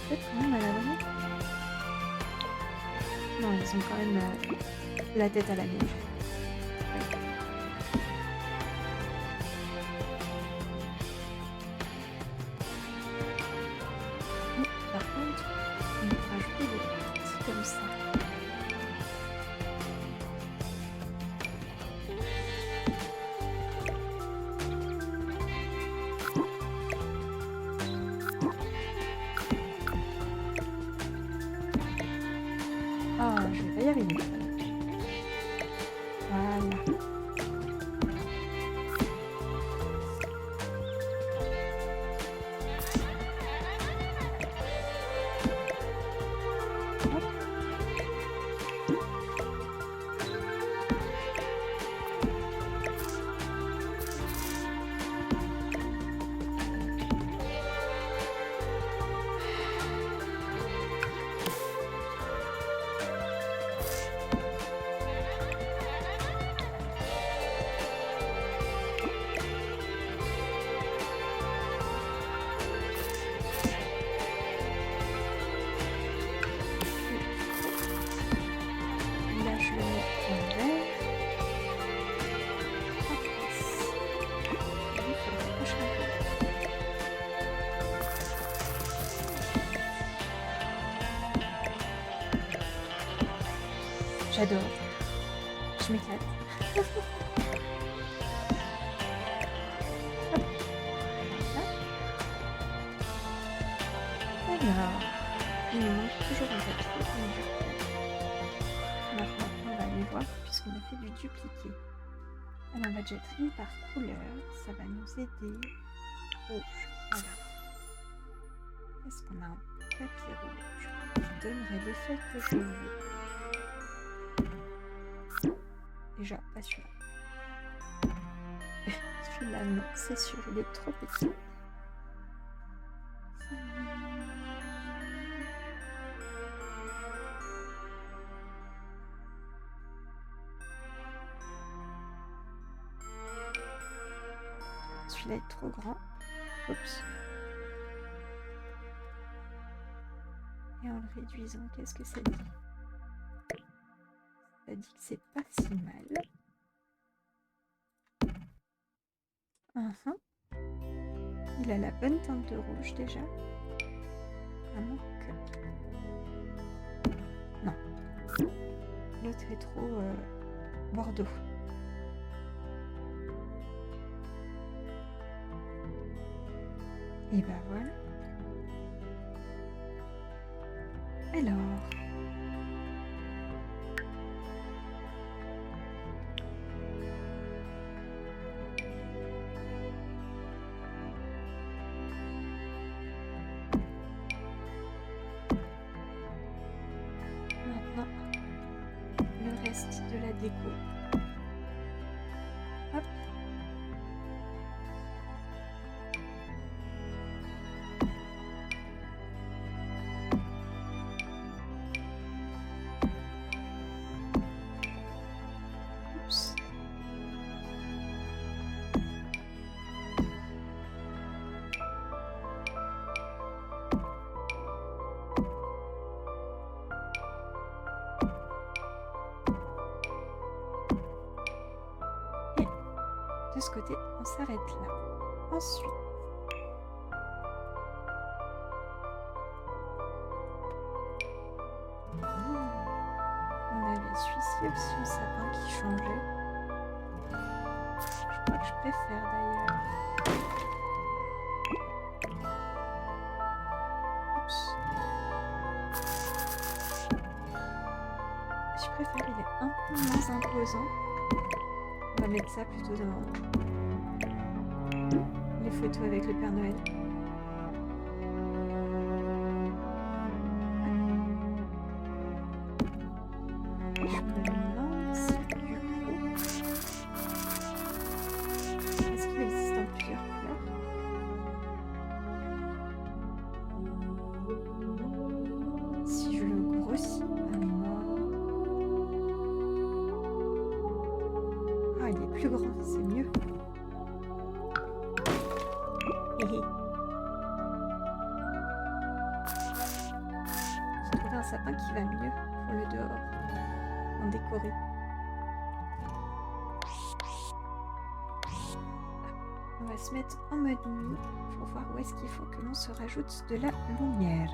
Peut-être quand même à l'abri. Non, ils ont quand même la tête à la neige. Par contre, on va rajouter des petits comme ça. Oh, je vais pas y arriver. Voilà. J'adore. Je m'éclate. Hop, là. Alors, il nous manque toujours un papier. Maintenant, on va aller voir puisqu'on a fait du dupliqué. Alors, on va déjà trier par couleur. Ça va nous aider. Rouge. Voilà. Est-ce qu'on a un papier rouge qui donnerait l'effet que je veux? Déjà, pas celui-là. Celui-là, non, c'est sûr, il est trop petit. Celui-là est trop grand. Oups. Et en le réduisant, qu'est-ce que ça dit? Ça dit que c'est pas si mal. Il a la bonne teinte de rouge déjà. Vraiment que... Non. L'autre est trop bordeaux. Et ben voilà. Alors... le reste de la déco. Hop. Oups. De ce côté, on s'arrête là. Ensuite, on avait celui-ci aussi, le sapin qui changeait. Je crois que je préfère d'ailleurs. Oups. Je préfère, il est un peu moins imposant. On va mettre ça plutôt dans les photos avec le Père Noël. Je me demande si du coup... Est-ce qu'il existe en plusieurs couleurs? Si je le grossis à mort... Ah, il est plus grand, c'est mieux. J'ai trouvé un sapin qui va mieux pour le dehors, en décoré. On va se mettre en mode nuit pour voir où est-ce qu'il faut que l'on se rajoute de la lumière.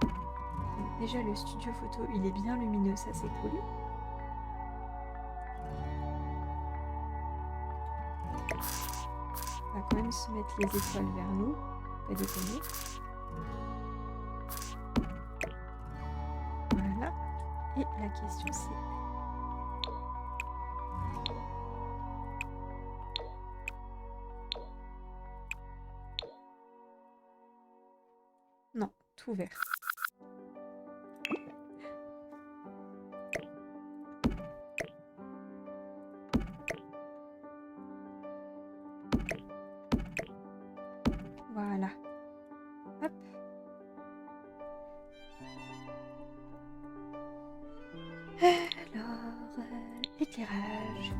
Donc déjà le studio photo il est bien lumineux, ça c'est cool. On va quand même se mettre les étoiles vers nous, pas déconner. Voilà. Et la question c'est... Non, tout vert. Voilà. Hop. Alors, éclairage.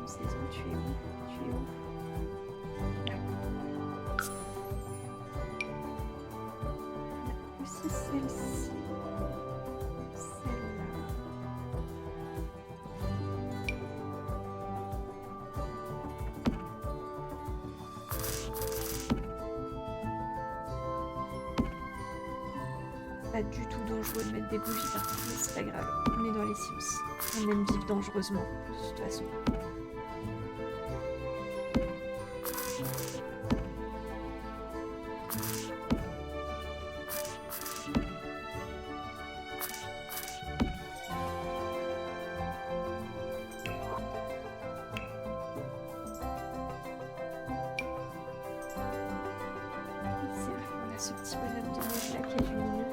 Saison, tu es où? Tu es où? Là. Là aussi. c'est celle-ci. Celle-là. Pas du tout dangereux de mettre des bougies partout, mais c'est pas grave. On est dans les Sims. On aime vivre dangereusement, de toute façon. C'est vrai qu'on a ce petit bonhomme de neige là qui est lumineux.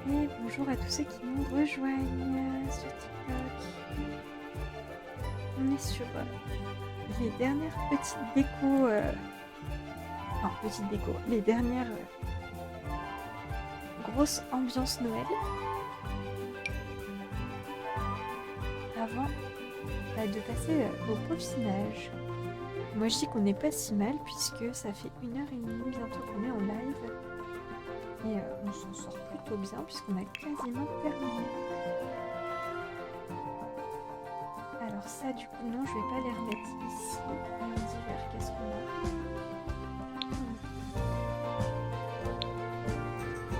Et bonjour à tous ceux qui nous rejoignent sur TikTok. On est sur les dernières petites décos, enfin petites décos, les dernières grosses ambiances Noël. Avant de passer au peaufinage. Moi je dis qu'on n'est pas si mal puisque ça fait 1h30 bientôt qu'on est en live. Et on s'en sort plutôt bien puisqu'on a quasiment terminé. Alors ça du coup non, je vais pas les remettre ici. Et en divers, qu'est-ce qu'on a?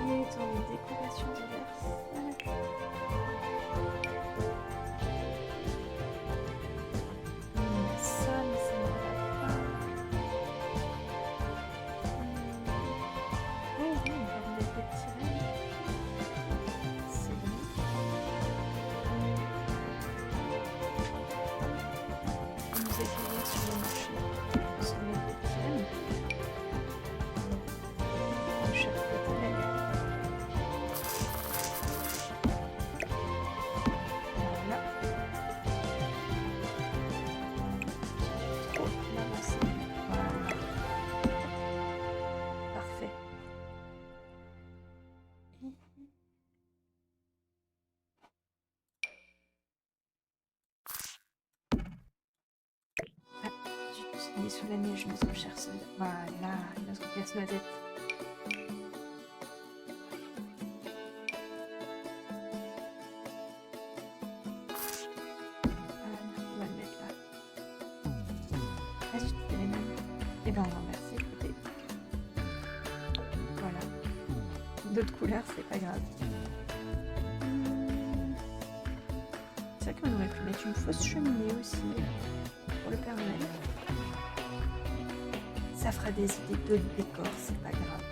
Et dans les décorations diverses. Ça, mais ça ne va pas. Oh oui, on va remettre des petits rêves. C'est bon. On nous a fait sur le marché. On se remet des petits rêves. On cherche peut-être la lune. Voilà. Trop avancé. Voilà. Parfait. Ah, zut, il est sous la neige, notre cher soldat. Voilà, notre casse-noisette. Voilà, on va le mettre là. Ah zut, c'est les mêmes. Eh ben, on va remercier, écoutez. Voilà. D'autres couleurs, c'est pas grave. C'est vrai qu'on aurait pu mettre une fausse cheminée aussi pour le Père Noël. Ça fera des idées de décor, c'est pas grave.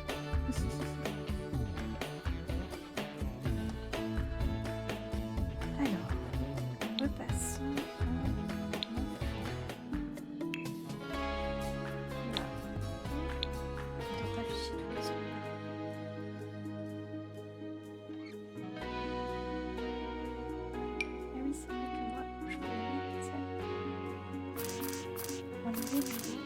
Alors, repassons. Là. On va afficher tous les autres. Ah oui, c'est vrai que moi, je peux mettre ça. Enlever du dos.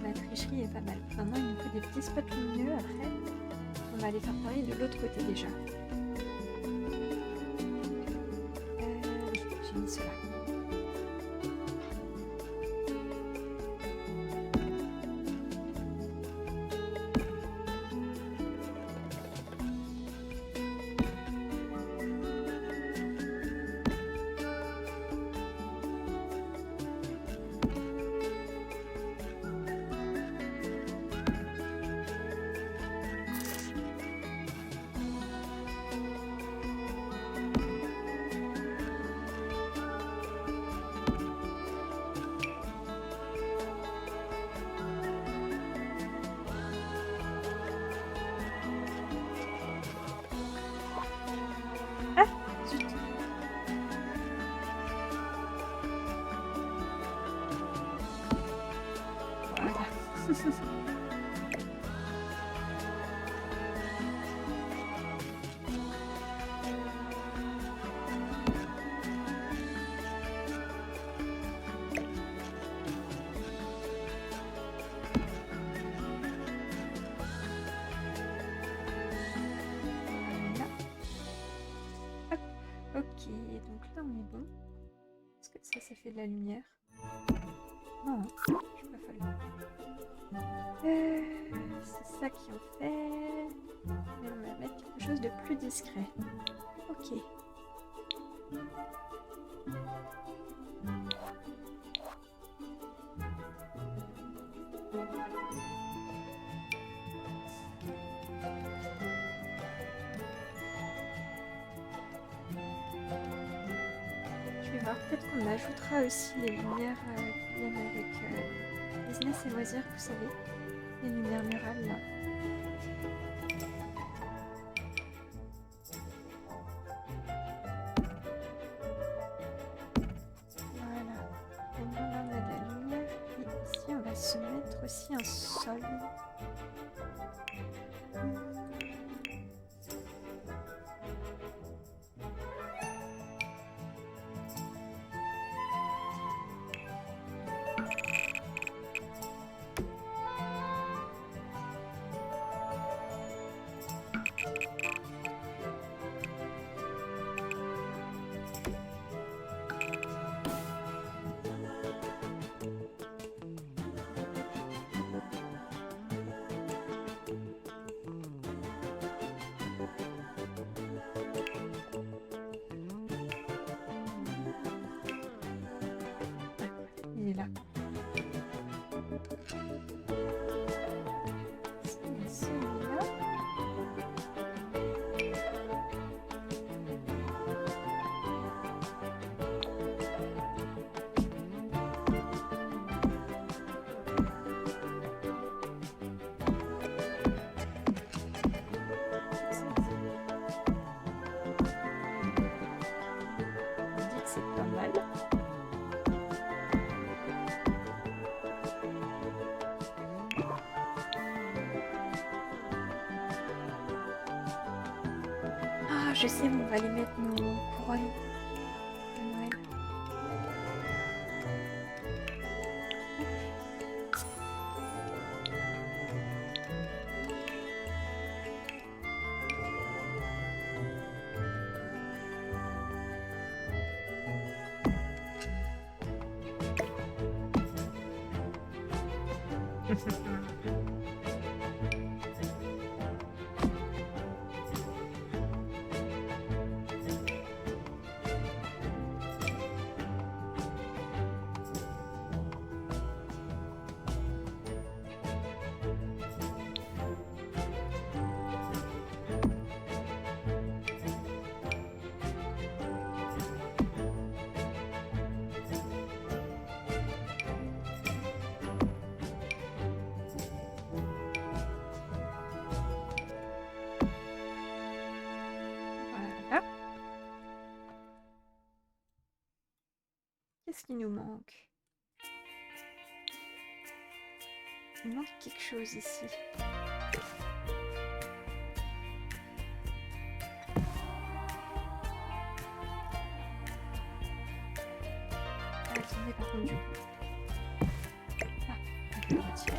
La tricherie est pas mal. Maintenant, il nous faut des petits spots lumineux. Après, on va aller faire pareil de l'autre côté déjà. j'ai mis cela. Ah, zut. Voilà. Voilà. Hop. Ok, donc là on est bon. Est-ce que ça fait de la lumière? Non, hein, je suis pas folle. C'est ça qui en fait. Mais on va mettre quelque chose de plus discret. Ok. Je vais voir, peut-être qu'on ajoutera aussi les lumières qui viennent avec Business et Loisirs, vous savez. Les lumières murales là. Voilà. Maintenant là on a de la lumière. Et ici on va se mettre aussi un sol. Il est là. Celui-là. On dit que c'est pas mal. Ah, je sais, on va les mettre nos couronnes de Noël. Voilà. Qu'est-ce qui nous manque? Il manque quelque chose ici. Ah, attendez, par contre, du coup. Ah, je vais le retirer.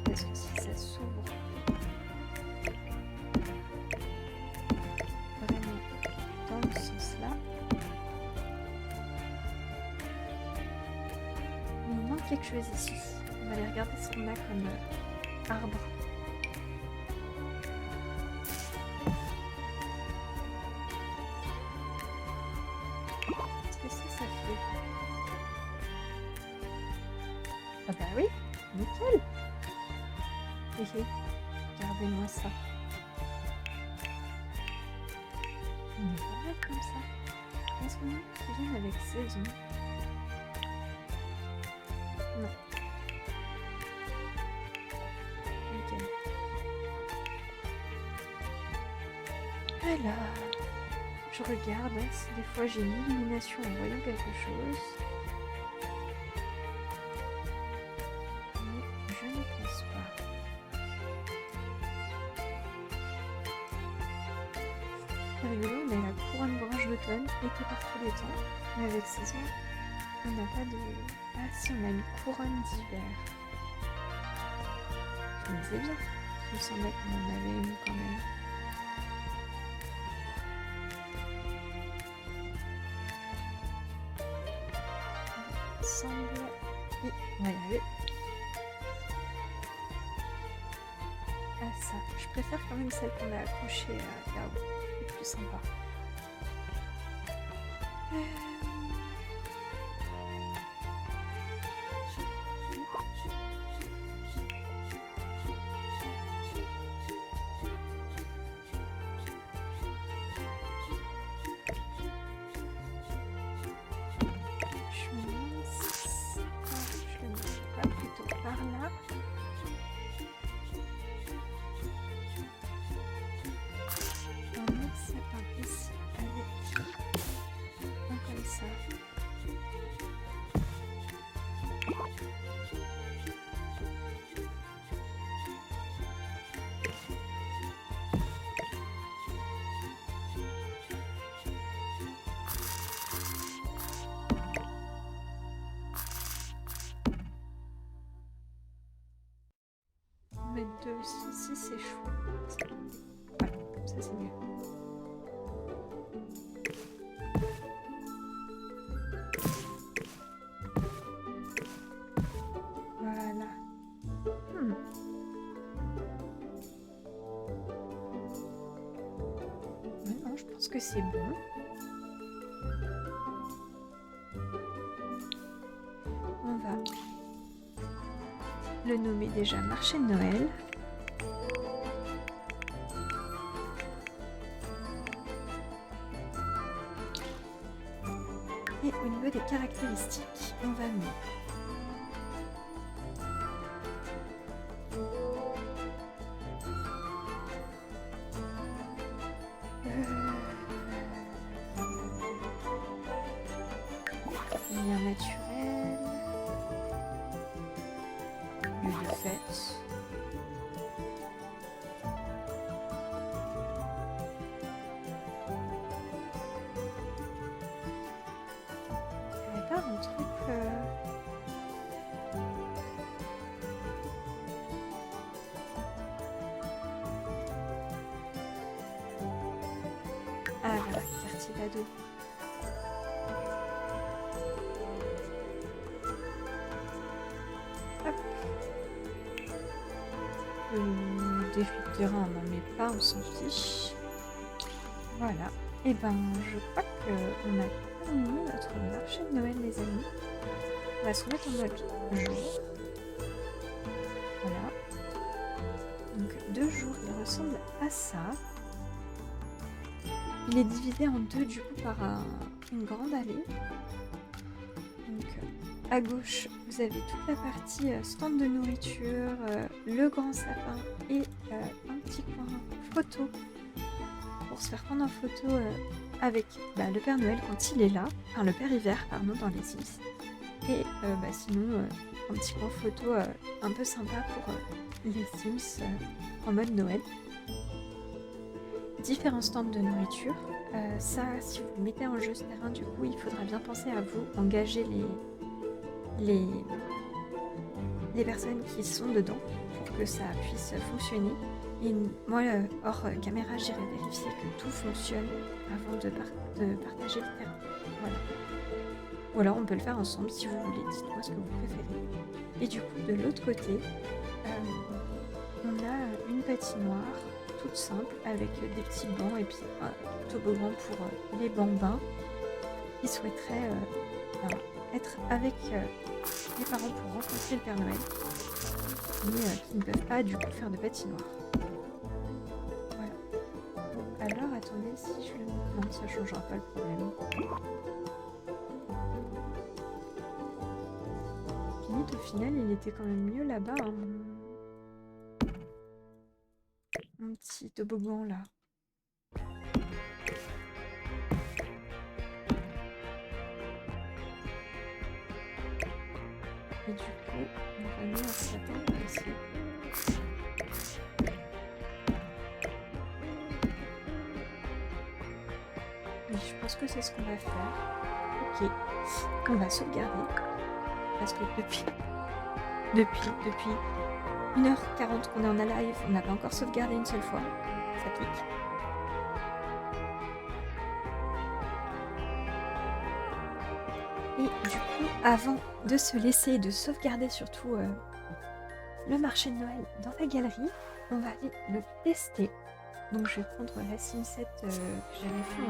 parce que si ça s'ouvre vraiment dans le sens là, il manque quelque chose ici. On va aller regarder ce qu'on a comme arbre. Qu'est-ce que ça fait? Ah bah oui, nickel. Regardez-moi ça. On est pas mal comme ça. Est-ce qu'on a qui viennent avec saison? Non. Nickel. Alors, je regarde si des fois j'ai une illumination en voyant quelque chose. Mais je ne pense pas. C'est rigolo, on a la couronne branche d'automne, été par tous les temps. Mais avec saison, on n'a pas de... Ah si, on a une couronne d'hiver. Je me disais bien. Il me semblait qu'on en avait une quand même. Semble... Oui, on va y arriver. Ah ça, je préfère quand même celle qu'on a accrochée là-haut. C'est plus sympa. Je me demande si je le mets pas plutôt par là. Un autre sapin ici avec un comme ça. Mettre deux aussi, si c'est chouette. Ouais, comme ça c'est mieux. Voilà. Non, je pense que c'est bon. On va le nommer déjà marché de Noël. Et au niveau des caractéristiques, on va mettre lumière naturelle, lieu de fête. Il n'y avait pas un truc... Ah voilà, quartier d'ado. Hop. Défi de terrain, on n'en met pas, on s'en fiche. Voilà. Et ben, je crois qu'on a terminé notre marché de Noël, les amis. On va se remettre en mode jour. Voilà. Donc, 2 jours, il ressemble à ça. Il est divisé en deux, du coup, par une grande allée. Donc, à gauche, vous avez toute la partie stand de nourriture, le grand sapin et un petit coin photo pour se faire prendre en photo avec le Père Noël quand il est là, enfin le Père Hiver, pardon, dans les Sims. Et sinon, un petit coin photo un peu sympa pour les Sims en mode Noël. Différents stands de nourriture. Ça, si vous mettez en jeu ce terrain, du coup, il faudra bien penser à vous engager les personnes qui sont dedans pour pour que ça puisse fonctionner. Et moi, hors caméra, j'irai vérifier que tout fonctionne avant de partager le terrain. Voilà. Ou alors on peut le faire ensemble si vous voulez. Dites-moi ce que vous préférez. Et du coup, de l'autre côté, on a une patinoire toute simple avec des petits bancs et puis un toboggan pour les bambins qui souhaiteraient être avec les parents pour rencontrer le Père Noël, mais qui ne peuvent pas du coup faire de patinoire. Voilà. Bon, alors attendez, si je le... Non, ça changera pas le problème. Limite, au final, il était quand même mieux là-bas, hein, mon petit toboggan là. Et du coup, on va mettre un sapin ici. Oui, je pense que c'est ce qu'on va faire. Ok, on va sauvegarder. Parce que depuis 1h40 qu'on est en live, on n'a pas encore sauvegardé une seule fois. Ça pique. Et du coup, avant de se laisser et de sauvegarder surtout le marché de Noël dans la galerie, on va aller le tester. Donc je vais prendre la Sim7 que j'avais fait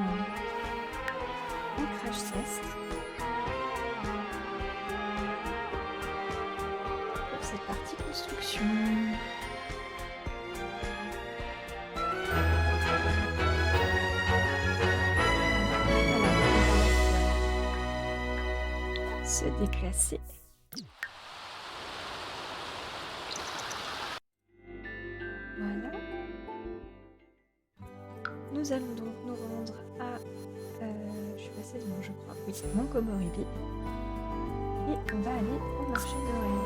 en crash test. Pour cette partie construction. Se déplacer. Voilà. Nous allons donc nous rendre à... je suis passée devant, je crois. Oui, Montgomery. Et on va aller au marché de Noël.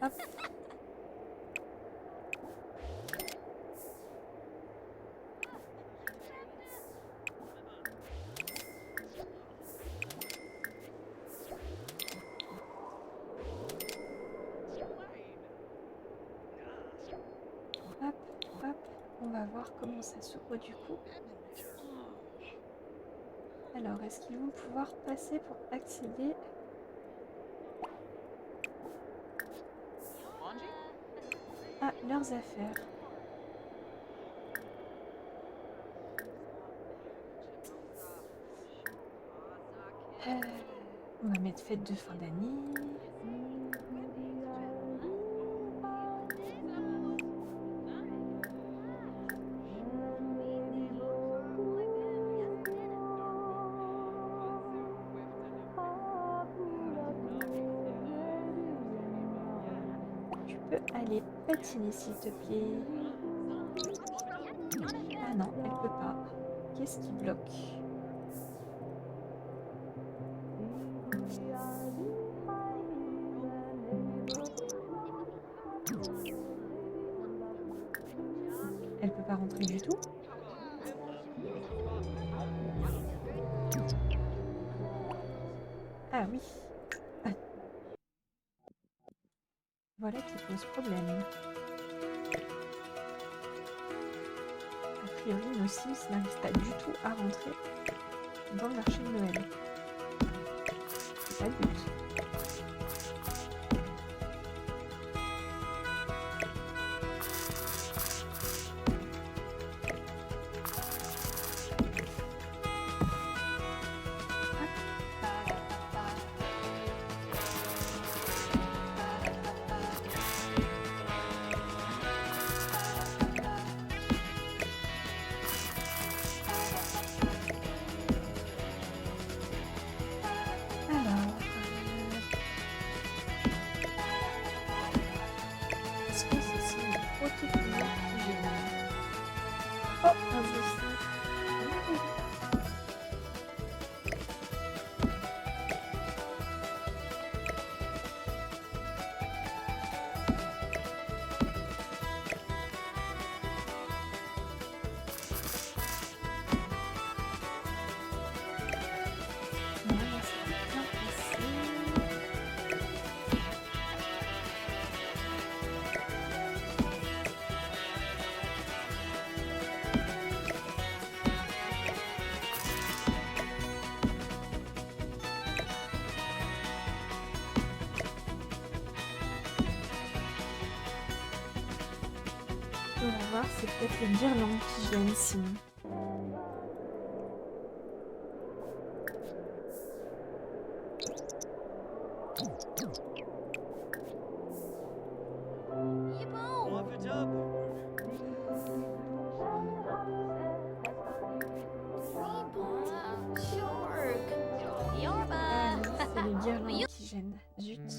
Hop. Hop, hop. On va voir comment ça s'ouvre du coup. Alors, est-ce qu'ils vont pouvoir passer pour accéder à leurs affaires? On va mettre fête de fin d'année. Tu peux aller patiner s'il te plaît. Ah non, elle peut pas. Qu'est-ce qui bloque? Elle peut pas rentrer du tout? Ah oui. Ah. Voilà qui pose problème. A priori, nos Sims n'arrivent pas du tout à rentrer dans le marché de Noël. C'est pas le but. va voir, c'est peut-être les guirlandes qui gênent sinon. C'est les guirlandes qui gênent. Zut.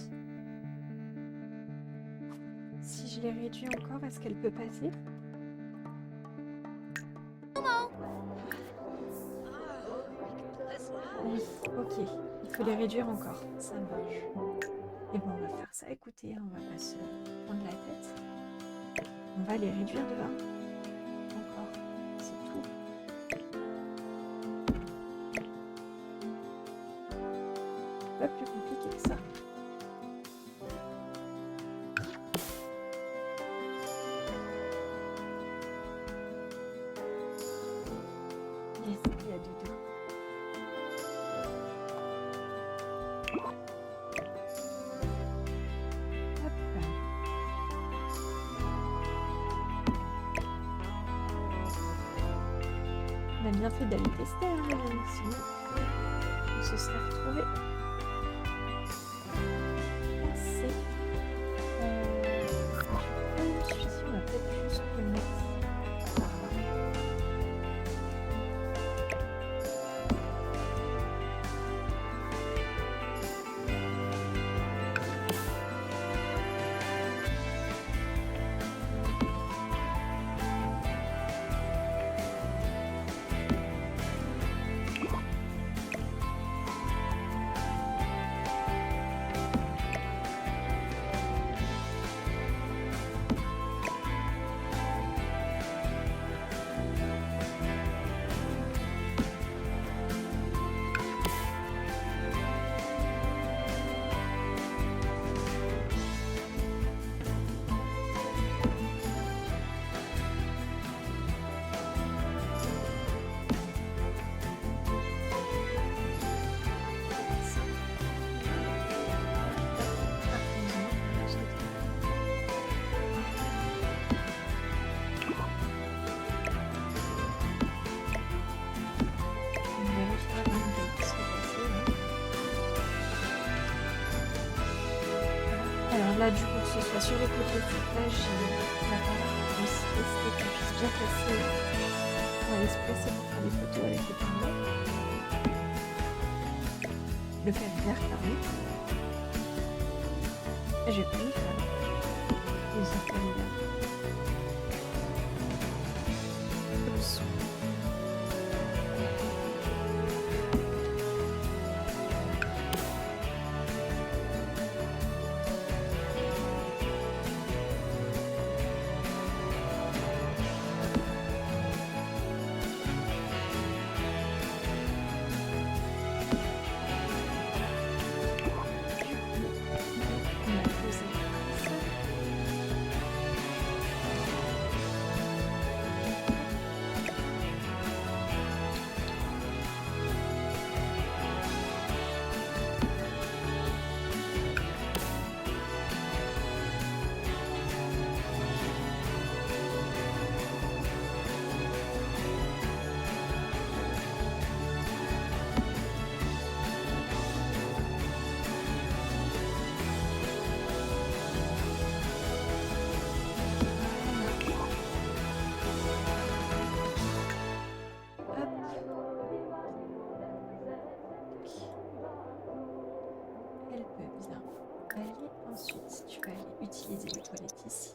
Si je les réduis encore, est-ce qu'elle peut passer? Oui, ok. Il faut les réduire encore. Ça marche. Et bon, on va faire ça. Écoutez, on va pas se prendre la tête. On va les réduire de 20. Encore. C'est tout. Pas plus compliqué que ça. Yes, il y a Doudou. Hop. On a bien fait d'aller tester, hein, les amis, sinon on se serait retrouvés. C'est... je suis sûre, on va peut-être juste le mettre par là. Alors là, du coup, que ce soit sur les côtés, là, j'ai la parole aussi tester qu'on puisse bien placer. On va aller se placer pour faire des photos avec le panneau. Le faire vert, carré. J'ai pas mis ça. Oui, ça fait bien. Oups. Elle peut bien aller. Ensuite, tu vas aller utiliser les toilettes ici.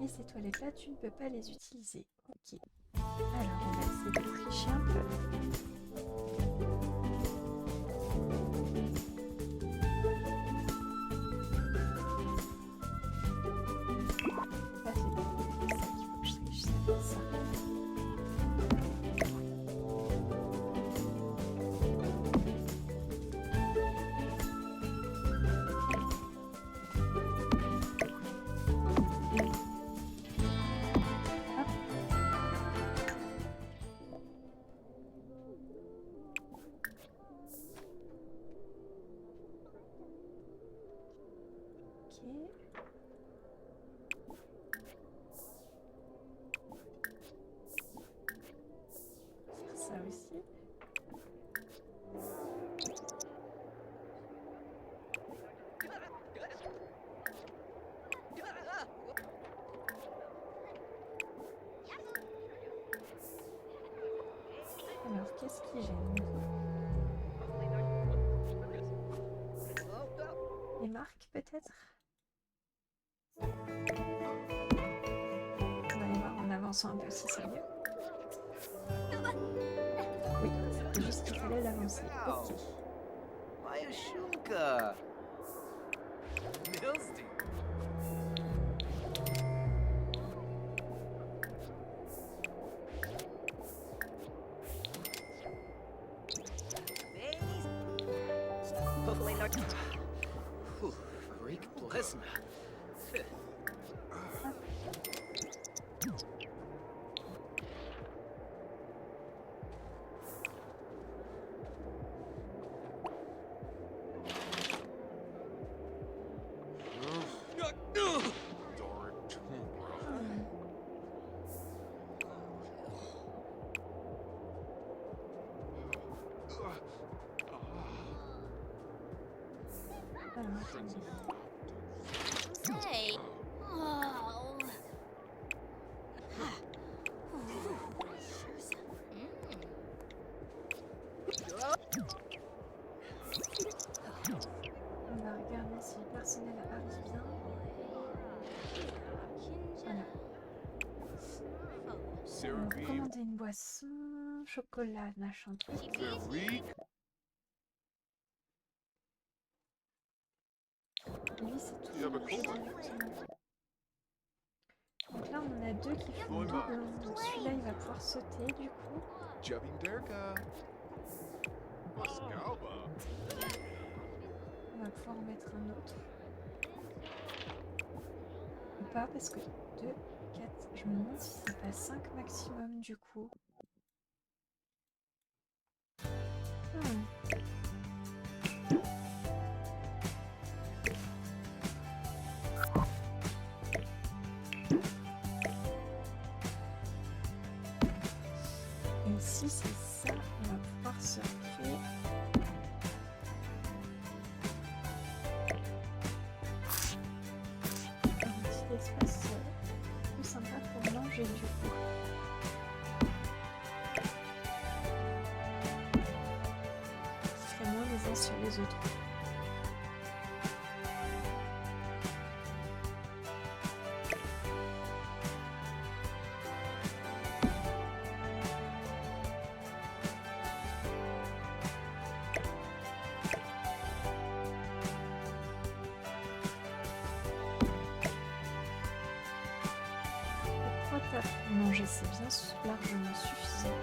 Et ces toilettes-là, tu ne peux pas les utiliser. Ok. Alors, on va essayer de tricher un peu. Ça, c'est ça qu'il faut que je triche, ça. Faire ça aussi. Alors, qu'est-ce qui gêne? Les marques, peut-être? On va aller voir en avançant un peu si c'est mieux. Oui, c'était juste qu'il fallait l'avancer. Ok. Mayashunka. Milsty. Freak Blesna. Alors, attendez. Hey. Oh. On va regarder si le personnel arrive bien. Voilà. Alors, commander une boisson, chocolat, machin truc. Lui, c'est tout mangé directement. Donc là, on en a deux qui font doublon. Donc celui-là, il va pouvoir sauter du coup. On va pouvoir en mettre un autre. Ou pas, parce que 2, 4, je me demande si c'est pas 5 maximum du coup. Et si c'est ça, on va pouvoir se créer un petit espace plus sympa pour manger du coup. Qui serait moins les uns sur les autres. Manger, c'est bien largement suffisant.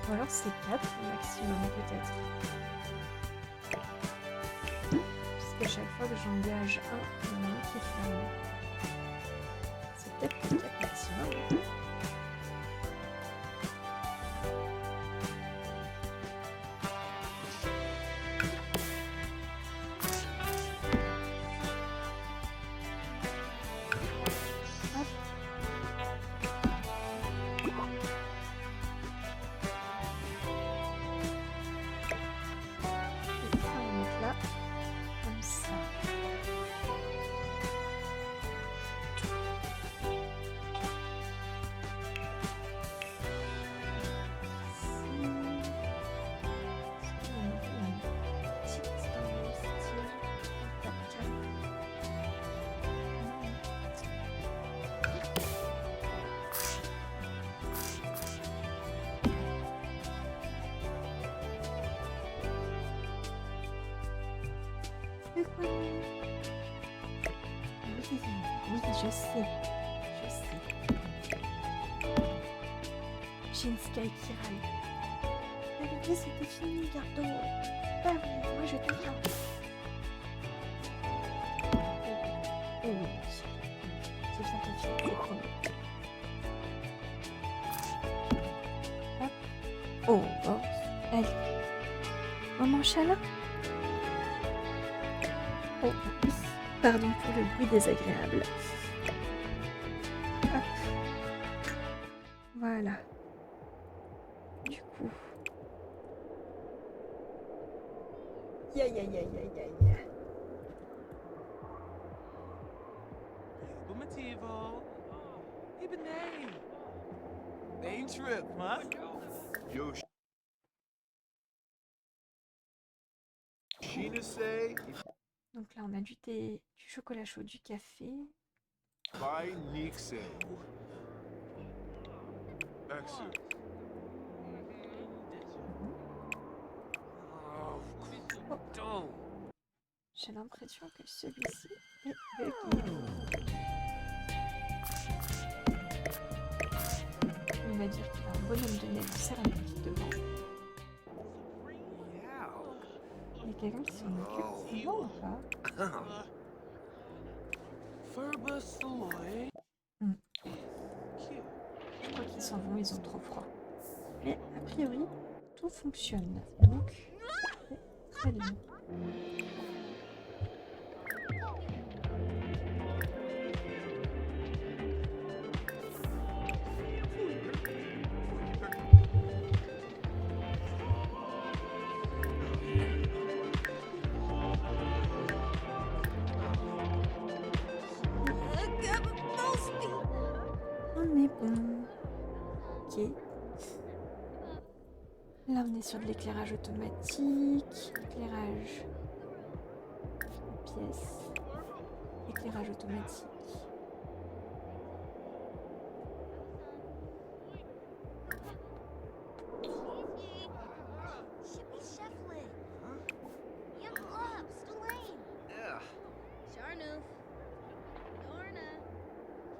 Ou alors c'est 4 au maximum peut-être. Puisque chaque fois que j'engage un, il y en a un qui ferme. C'est peut-être que 4 maximum. Oui, je sais. Shinsuke qui râle. La bébé, c'était fini, Gardo. Bah oui, moi je t'attends. Oh oui, c'est bientôt fini, c'est promis. Hop. Oh, oh, allez. Maman Chala. Oh, oui. Pardon pour le bruit désagréable. Hop. Voilà. Du coup. Aïe aïe aïe aïe aïe aïe. Bumativo. Even name. Main trip, huh? Yo, Sheena say, Donc là, on a du thé, du chocolat chaud, du café. by Nick say. Exit. Don't. J'ai l'impression que celui-ci est bugué. Il va dire qu'il a un bonhomme de neige céramique devant. Il y a quelqu'un qui s'en occupe. Non ou pas? Furbus Saloy. Je crois qu'ils s'en vont, ils ont trop froid. Mais a priori, tout fonctionne. Donc, c'est très bien. On est bon. Ok. Là, on est sur de l'éclairage automatique, éclairage pièce, éclairage automatique. Shippy Shefflin. Young Glob, Stelaine. Yeah. Sharnoof. Lorna.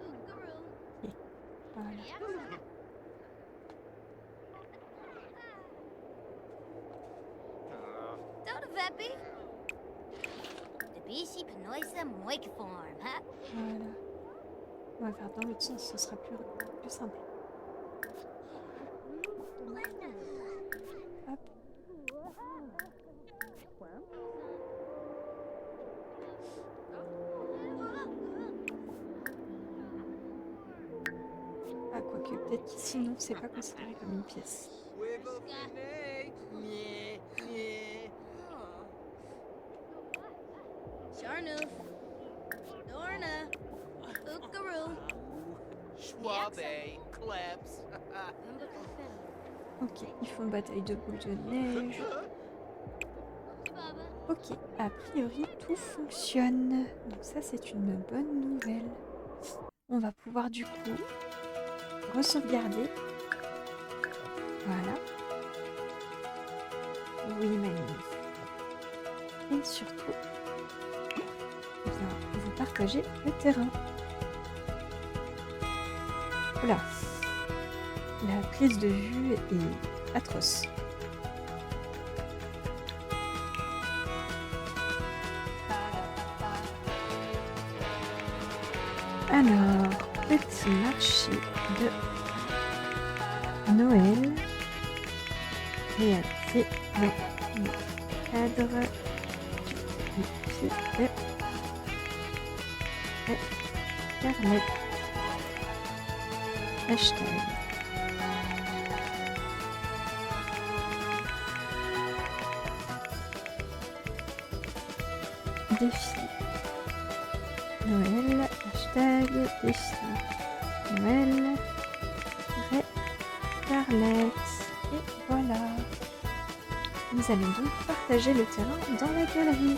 Oogaroo. Voilà. Yaxam. Doda Veppy. Debishi Panoisa Moikform, huh? Voilà. On va faire dans l'autre sens, ce sera plus simple. Hop. Ah, quoique, peut-être qu'ici, non, c'est pas considéré comme une pièce. Wiggle Finay. Nyeh, nyeh. Sharnoof. Lorna. Oogaroo. Schwabe. Klebs. Ok, ils font bataille de boules de neige. Ok, a priori, tout fonctionne. Donc ça, c'est une bonne nouvelle. On va pouvoir du coup re-sauvegarder. Voilà. Oui, mamie. Et surtout, eh bien, vous partagez le terrain. Oula. La prise de vue est atroce. Alors, petit marché de Noël réalisé dans le cadre du défi de Carnet. Hashtag. Défi Noël, hashtag défi Noël, Carlet. Et voilà. Nous allons donc partager le terrain dans la galerie.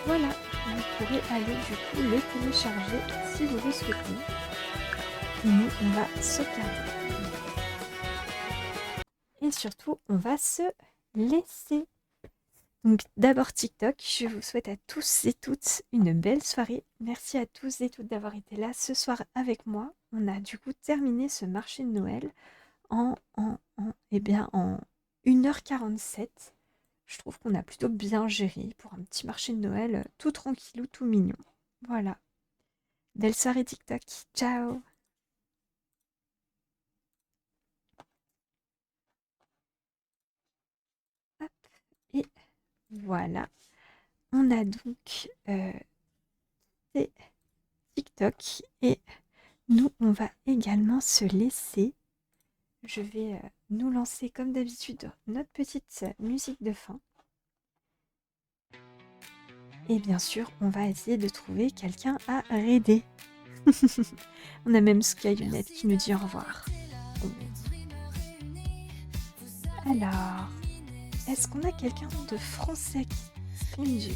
Voilà, vous pourrez aller du coup le télécharger si vous le souhaitez. Et nous, on va sauvegarder. Et surtout, on va se laisser. Donc d'abord TikTok, je vous souhaite à tous et toutes une belle soirée. Merci à tous et toutes d'avoir été là ce soir avec moi. On a du coup terminé ce marché de Noël en 1h47. Je trouve qu'on a plutôt bien géré pour un petit marché de Noël tout tranquillou, tout mignon. Voilà. Belle soirée TikTok. Ciao. Hop. Et Voilà. On a donc des TikTok et nous, on va également se laisser. Je vais nous lancer comme d'habitude notre petite musique de fin. Et bien sûr, on va essayer de trouver quelqu'un à raider. On a même Skynet qui nous dit au revoir. Alors, est-ce qu'on a quelqu'un de français qui stream du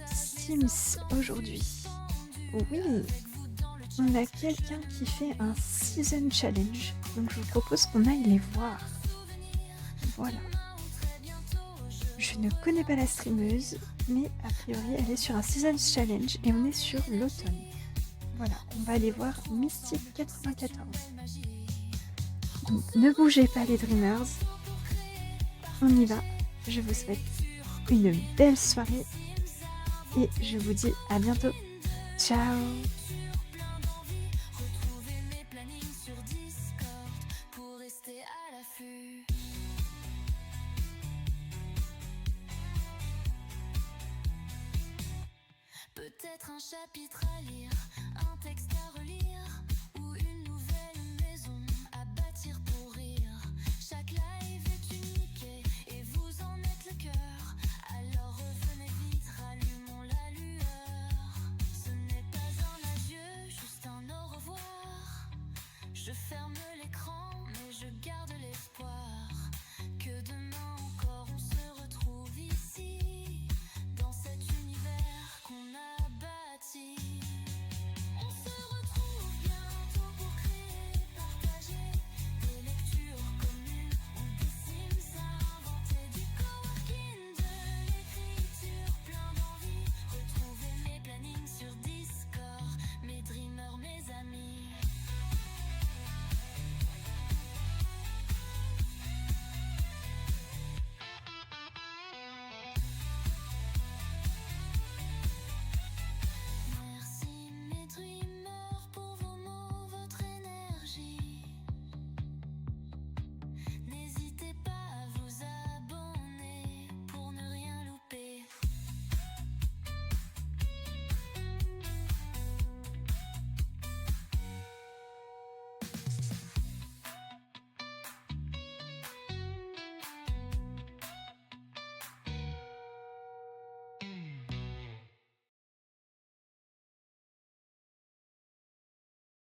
Sims aujourd'hui? Oui, on a quelqu'un qui fait un Season Challenge. Donc je vous propose qu'on aille les voir. Voilà. Je ne connais pas la streameuse, mais a priori elle est sur un Season Challenge et on est sur l'automne. Voilà, on va aller voir Mystique 94. Donc ne bougez pas les Dreamers. On y va. Je vous souhaite une belle soirée et je vous dis à bientôt. Ciao. Peut-être un chapitre à lire.